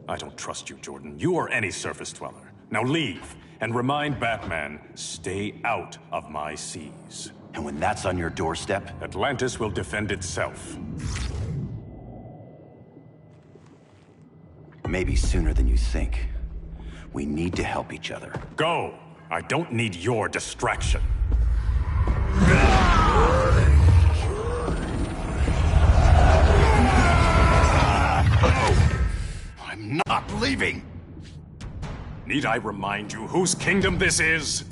I don't trust you, Jordan. You are any surface dweller. Now leave, and remind Batman, stay out of my seas. And when that's on your doorstep? Atlantis will defend itself. Maybe sooner than you think. We need to help each other. Go! I don't need your distraction. I'm not leaving! Need I remind you whose kingdom this is?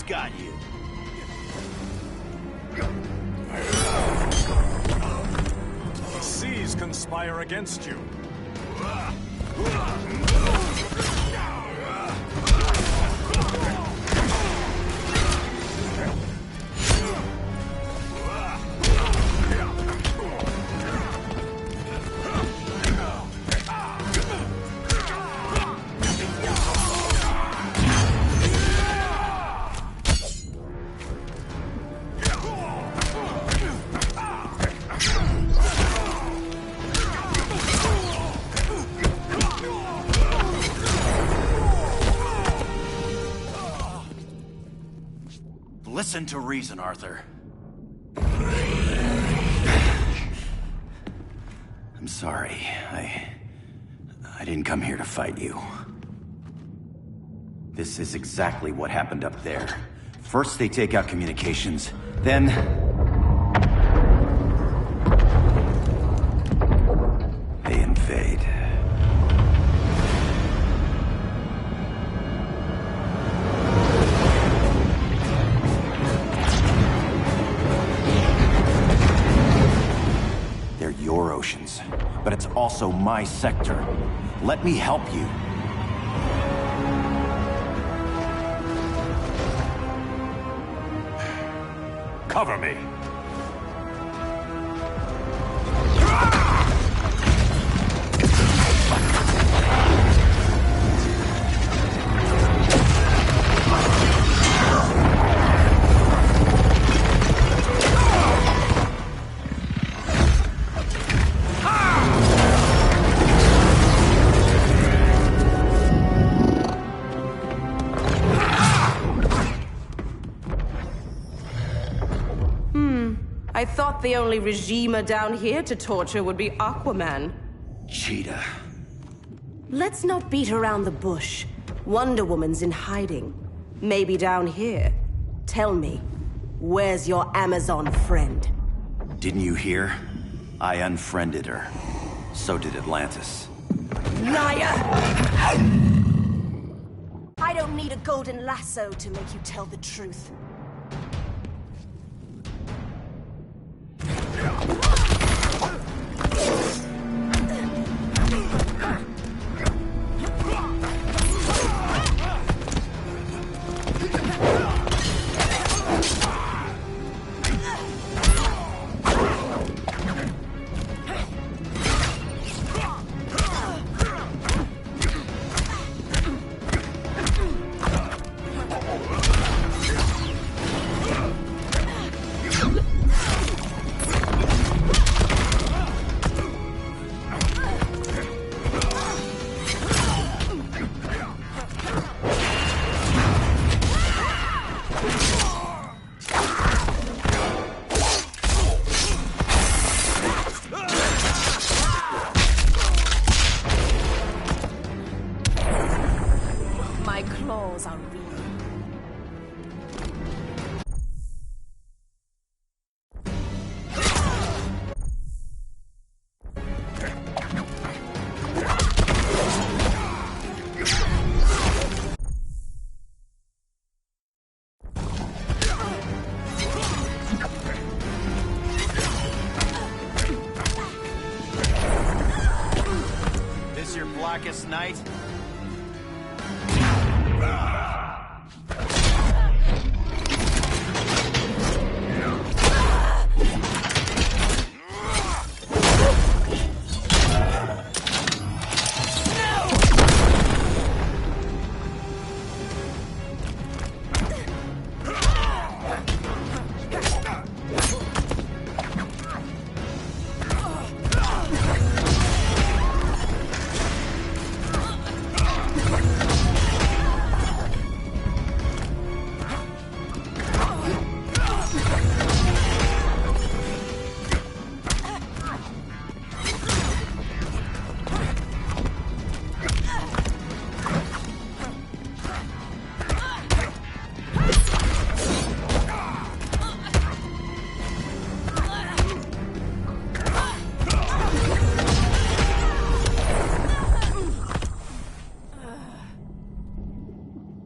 Got you. The seas conspire against you. Listen to reason, Arthur. I'm sorry. I didn't come here to fight you. This is exactly what happened up there. First they take out communications, then... they invade. Your oceans, but it's also my sector. Let me help you. Cover me. I thought the only regimer down here to torture would be Aquaman. Cheetah. Let's not beat around the bush. Wonder Woman's in hiding. Maybe down here. Tell me, where's your Amazon friend? Didn't you hear? I unfriended her. So did Atlantis. Liar! I don't need a golden lasso to make you tell the truth. Blackest Night.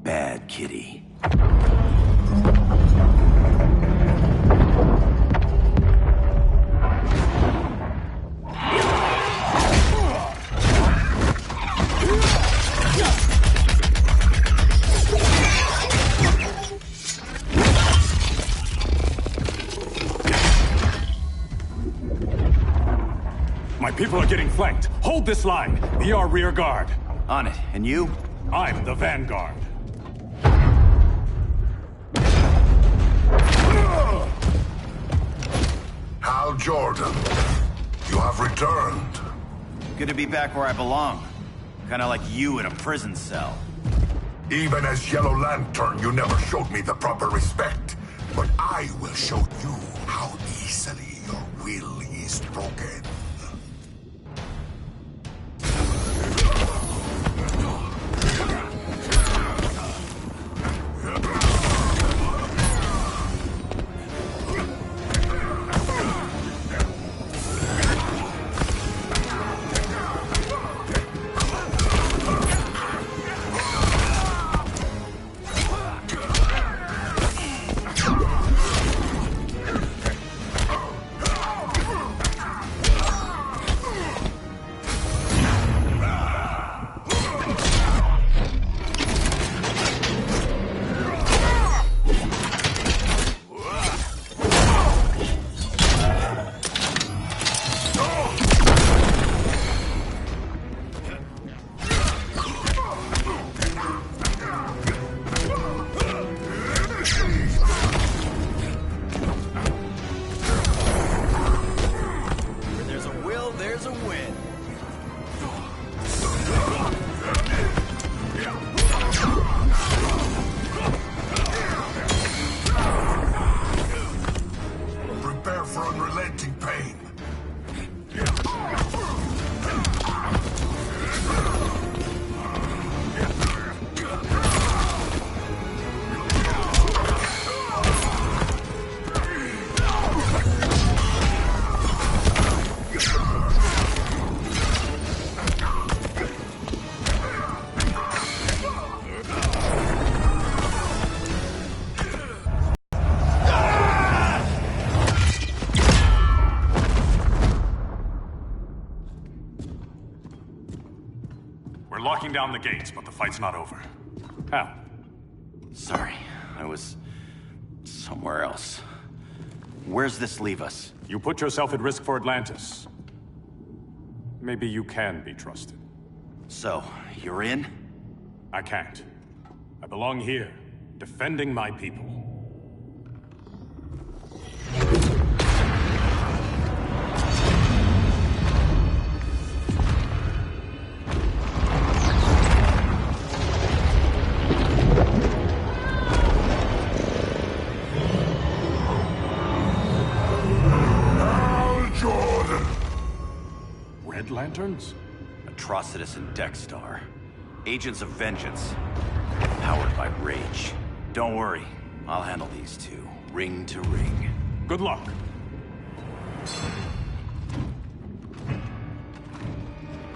Bad kitty. My people are getting flanked. Hold this line. Be our rear guard. On it. And you? I'm the vanguard. Hal Jordan, you have returned. Good to be back where I belong. Kinda like you in a prison cell. Even as Yellow Lantern, you never showed me the proper respect. But I will show you how easily your will is broken. Locking down the gates, but the fight's not over. Hal. Sorry, I was somewhere else. Where's this leave us? You put yourself at risk for Atlantis. Maybe you can be trusted. So, you're in? I can't. I belong here, defending my people. Lanterns? Atrocitus and Dexstar. Agents of Vengeance. Powered by rage. Don't worry, I'll handle these two, ring to ring. Good luck.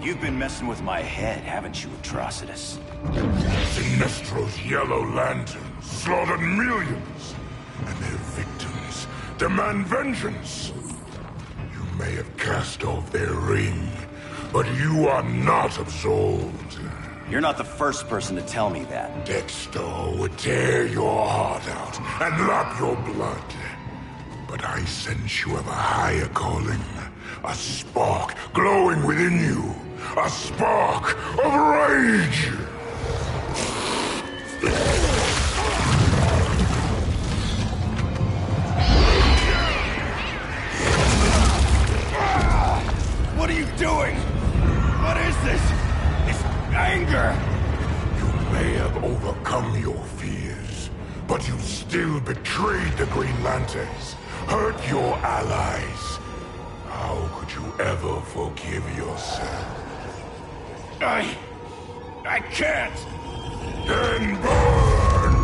You've been messing with my head, haven't you, Atrocitus? Sinestro's Yellow Lanterns slaughtered millions, and their victims demand vengeance. You may have cast off their ring, But you are not absolved. You're not the first person to tell me that. Dexter would tear your heart out and lap your blood. But I sense you have a higher calling. A spark glowing within you. A spark of rage! What are you doing? What is this? This anger! You may have overcome your fears, but you still betrayed the Green Lanterns, hurt your allies. How could you ever forgive yourself? I can't! Then burn!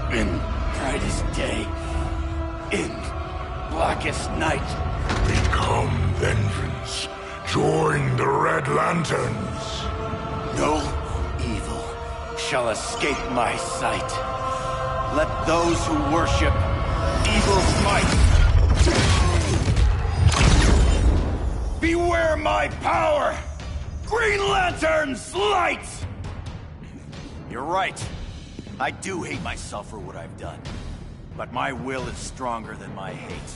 In brightest day, in blackest night. Become vengeance. Join the Red Lanterns. No evil shall escape my sight. Let those who worship evil's might beware my power! Green Lantern's light! You're right. I do hate myself for what I've done. But my will is stronger than my hate.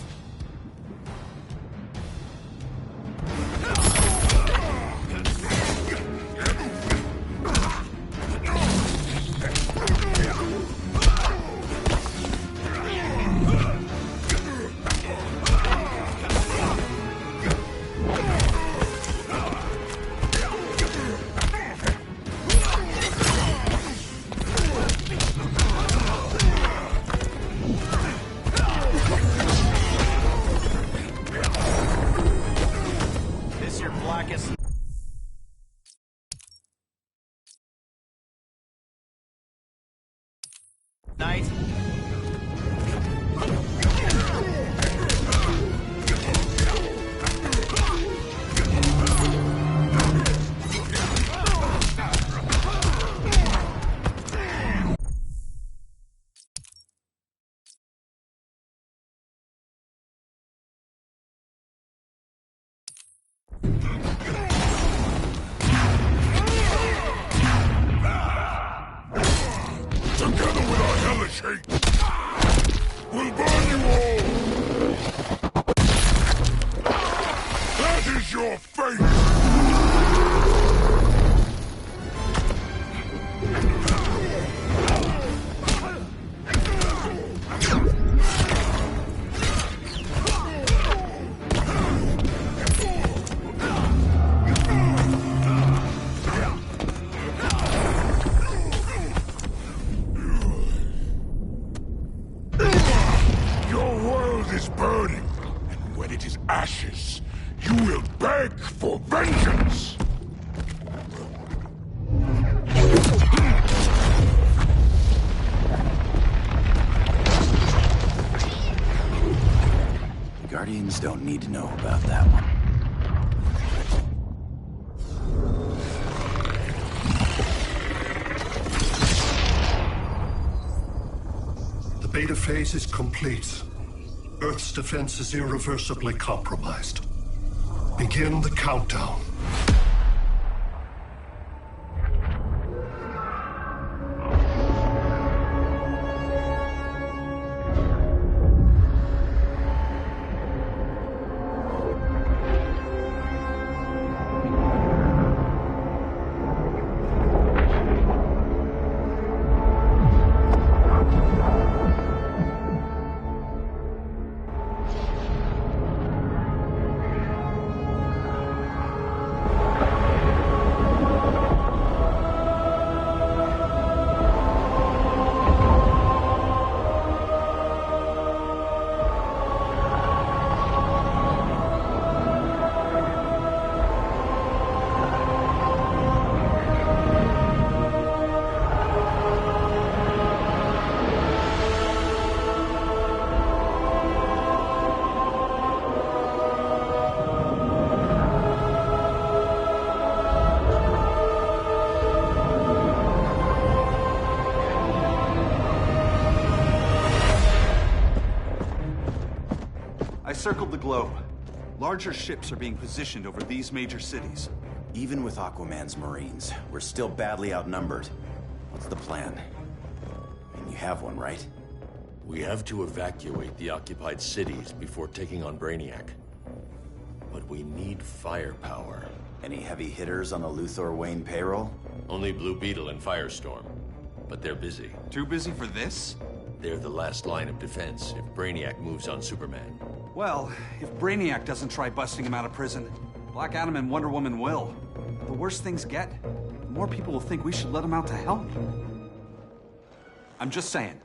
Night. Together with our hellish hate, we'll burn you all! That is your fate! Is burning, and when it is ashes, you will beg for vengeance! The Guardians don't need to know about that one. The beta phase is complete. Earth's defense is irreversibly compromised. Begin the countdown. circled the globe. Larger ships are being positioned over these major cities. Even with Aquaman's Marines, we're still badly outnumbered. What's the plan? I mean, you have one, right? We have to evacuate the occupied cities before taking on Brainiac. But we need firepower. Any heavy hitters on the Luthor Wayne payroll? Only Blue Beetle and Firestorm. But they're busy. Too busy for this? They're the last line of defense if Brainiac moves on Superman. Well, if Brainiac doesn't try busting him out of prison, Black Adam and Wonder Woman will. The worse things get, the more people will think we should let him out to help. I'm just saying.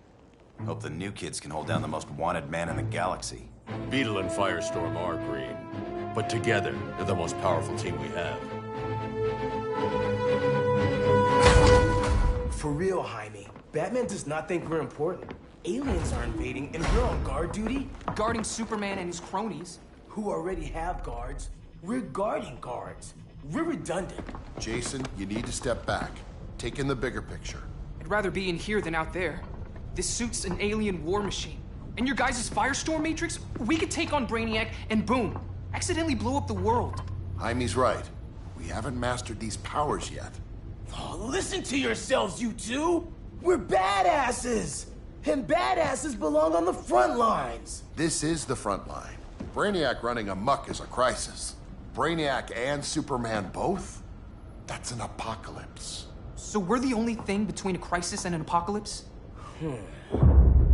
Hope the new kids can hold down the most wanted man in the galaxy. Beetle and Firestorm are green, but together, they're the most powerful team we have. For real, Jaime. Batman does not think we're important. Aliens are invading, and we're on guard duty? Guarding Superman and his cronies. Who already have guards. We're guarding guards. We're redundant. Jason, you need to step back. Take in the bigger picture. I'd rather be in here than out there. This suit's an alien war machine. And your guys' Firestorm Matrix, we could take on Brainiac and boom, accidentally blow up the world. Jaime's right. We haven't mastered these powers yet. Oh, listen to yourselves, you two! We're badasses! And badasses belong on the front lines! This is the front line. Brainiac running amok is a crisis. Brainiac and Superman both? That's an apocalypse. So we're the only thing between a crisis and an apocalypse?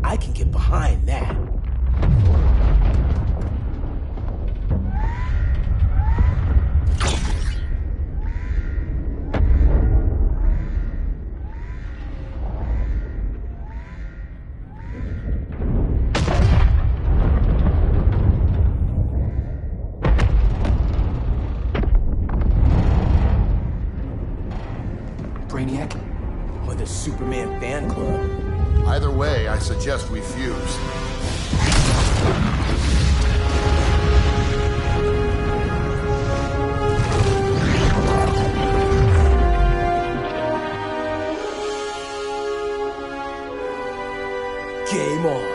I can get behind that. Brainiac? Or the Superman fan club? Either way, I suggest we fuse. Game on.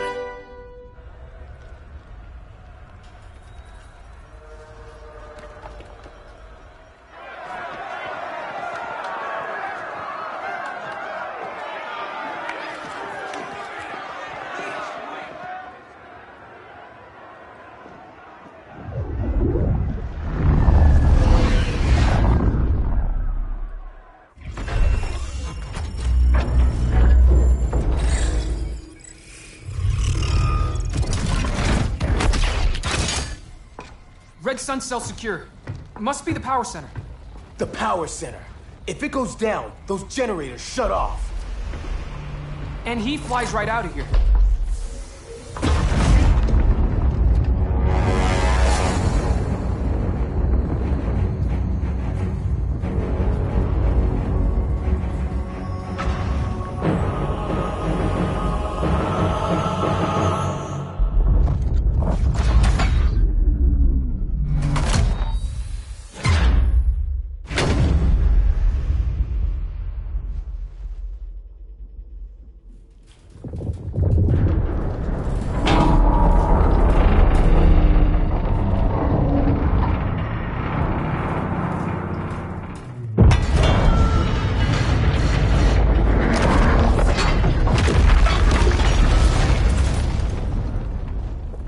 Red Sun cell secure. It must be the power center. The power center. If it goes down, those generators shut off. And he flies right out of here.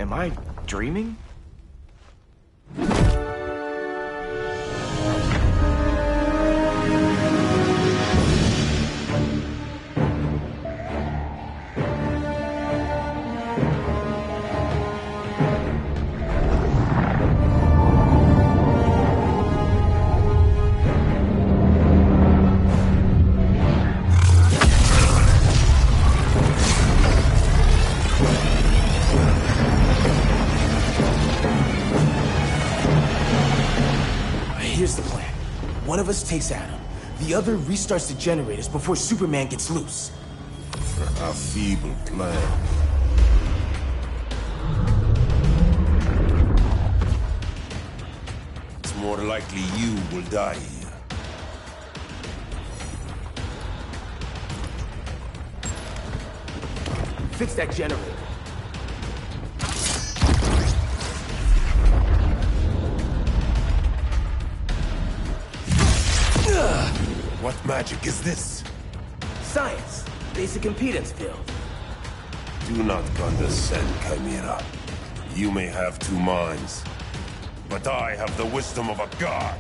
Am I dreaming? Here's the plan. One of us takes Adam. The other restarts the generators before Superman gets loose. A feeble plan. It's more likely you will die here. Fix that generator. What magic is this? Science. Basic impedance field. Do not condescend, Chimera. You may have two minds, but I have the wisdom of a god.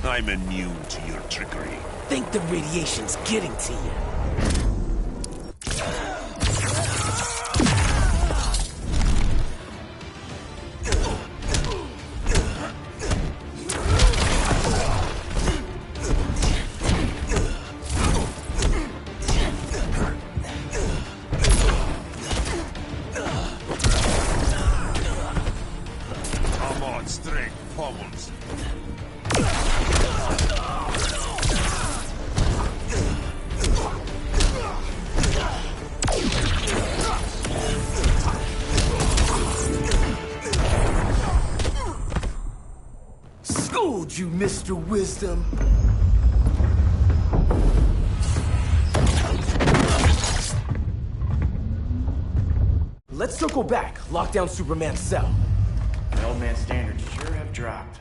I'm immune to your trickery. Think the radiation's getting to you. Come on, strength pummels. Schooled you, Mr. Wisdom. Let's circle back. Lock down Superman's cell. The old man's standards sure have dropped.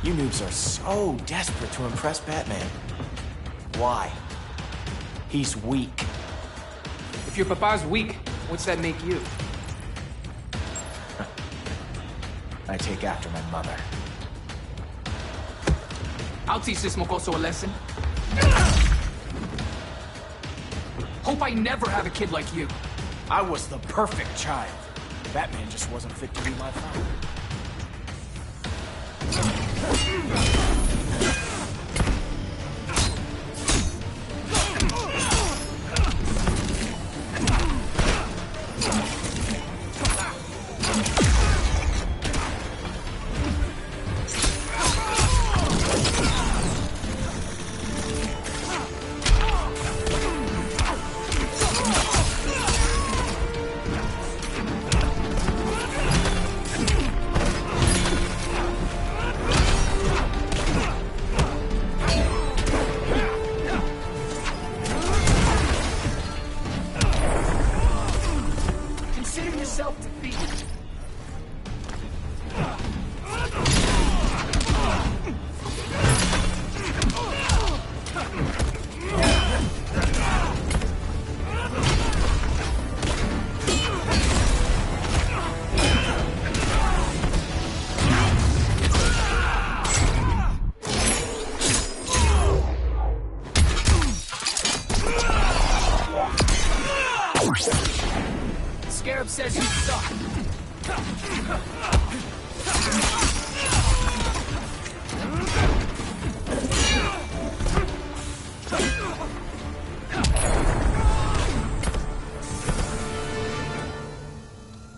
You noobs are so desperate to impress Batman. Why? He's weak. If your papa's weak, what's that make you? I take after my mother. I'll teach this mocoso a lesson. Hope I never have a kid like you. I was the perfect child. Batman just wasn't fit to be my father. Scarab says you suck.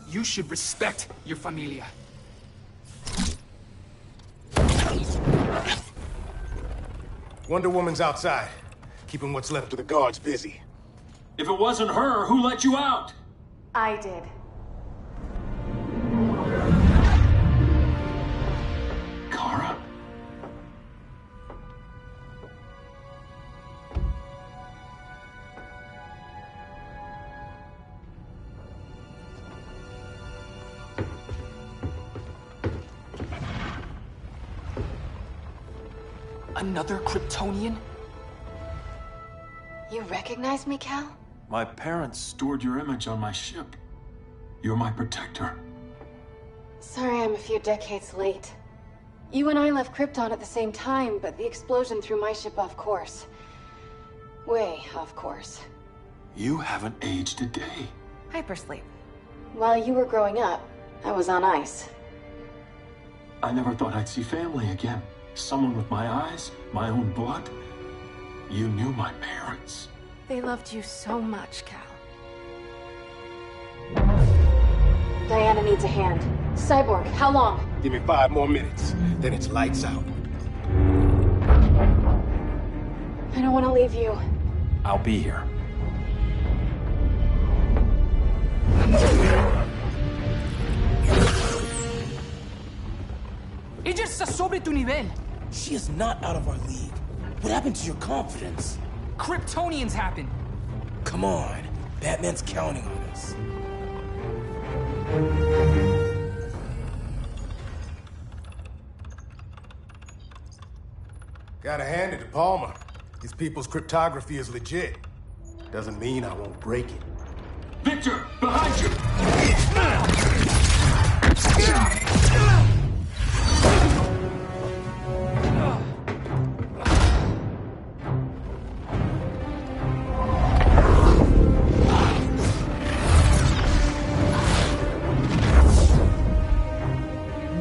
You should respect your familia. Wonder Woman's outside, keeping what's left of the guards busy. If it wasn't her, who let you out? I did. Kara? Another Kryptonian? You recognize me, Cal? My parents stored your image on my ship. You're my protector. Sorry I'm a few decades late. You and I left Krypton at the same time, but the explosion threw my ship off course. Way off course. You haven't aged a day. Hypersleep. While you were growing up, I was on ice. I never thought I'd see family again. Someone with my eyes, my own blood. You knew my parents. They loved you so much, Cal. Diana needs a hand. Cyborg, how long? Give me 5 more minutes, then it's lights out. I don't want to leave you. I'll be here. Ella está sobre tu nivel. She is not out of our league. What happened to your confidence? Kryptonians happen. Come on. Batman's counting on us. Gotta hand it to Palmer. His people's cryptography is legit. Doesn't mean I won't break it. Victor, behind you!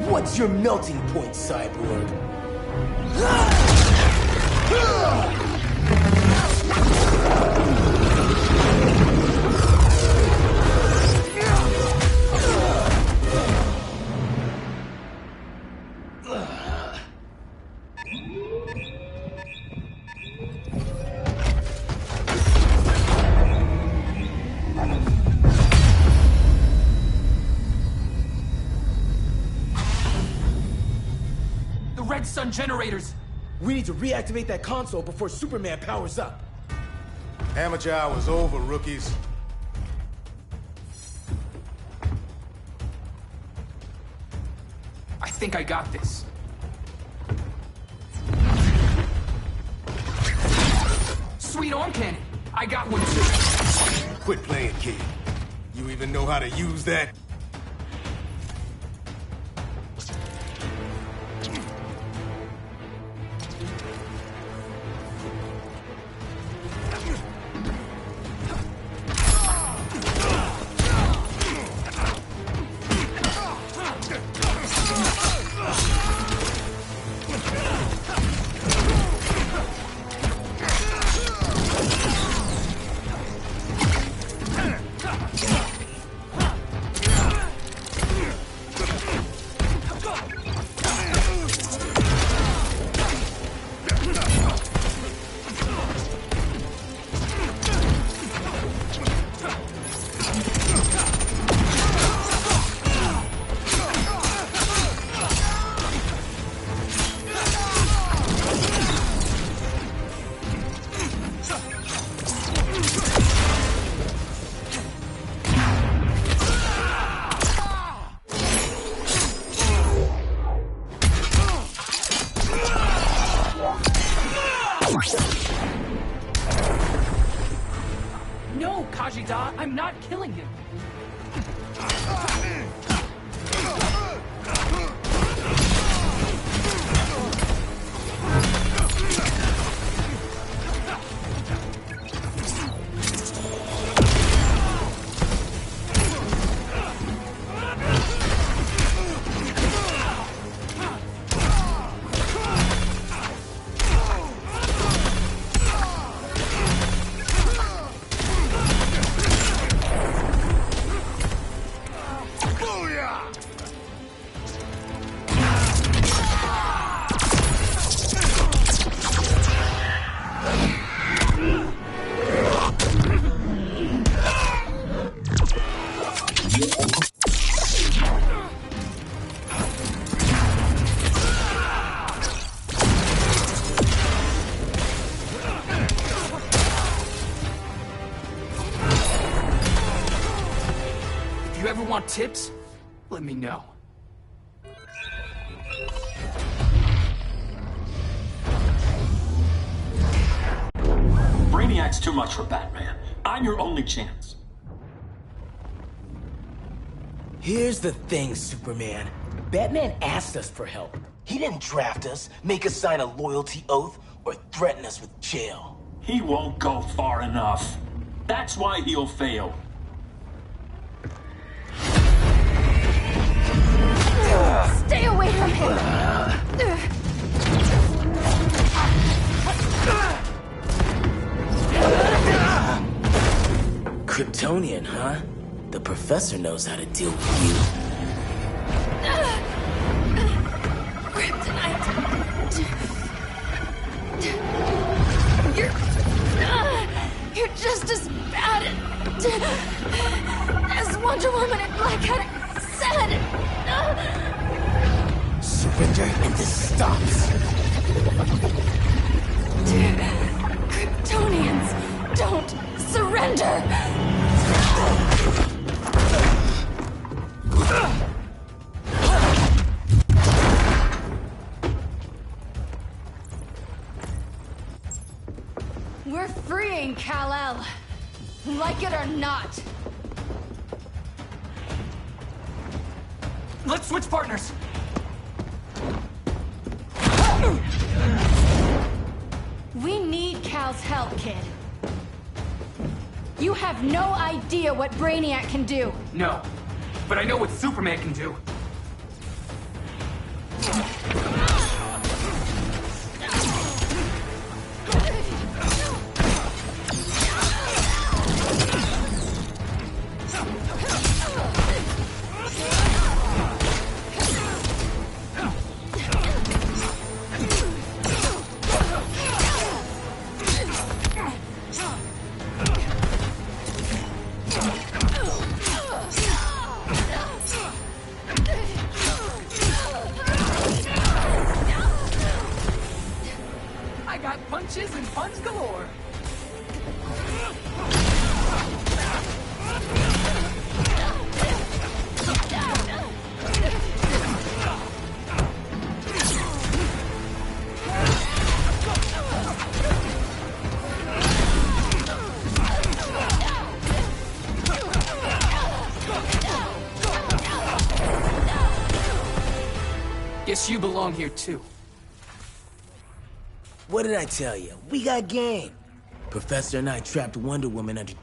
What's your melting point, Cyborg? Red Sun generators! We need to reactivate that console before Superman powers up. Amateur hour's over, rookies. I think I got this. Sweet arm cannon! I got one too. Quit playing, kid. You even know how to use that? No, Kajida, I'm not killing him. If you ever want tips, let me know. Brainiac's too much for Batman. I'm your only chance. Here's the thing, Superman. Batman asked us for help. He didn't draft us, make us sign a loyalty oath, or threaten us with jail. He won't go far enough. That's why he'll fail. Stay away from him! Kryptonian, huh? The professor knows how to deal with you. Kryptonite! You're just as bad as Wonder Woman and Black Cat said! Surrender and this stops. Kryptonians, don't surrender! We're freeing Kal-El, like it or not. Let's switch partners. We need Cal's help, kid. You have no idea what Brainiac can do. No, but I know what Superman can do. Punches and puns galore. Guess you belong here too. What did I tell you? We got game. Professor and I trapped Wonder Woman under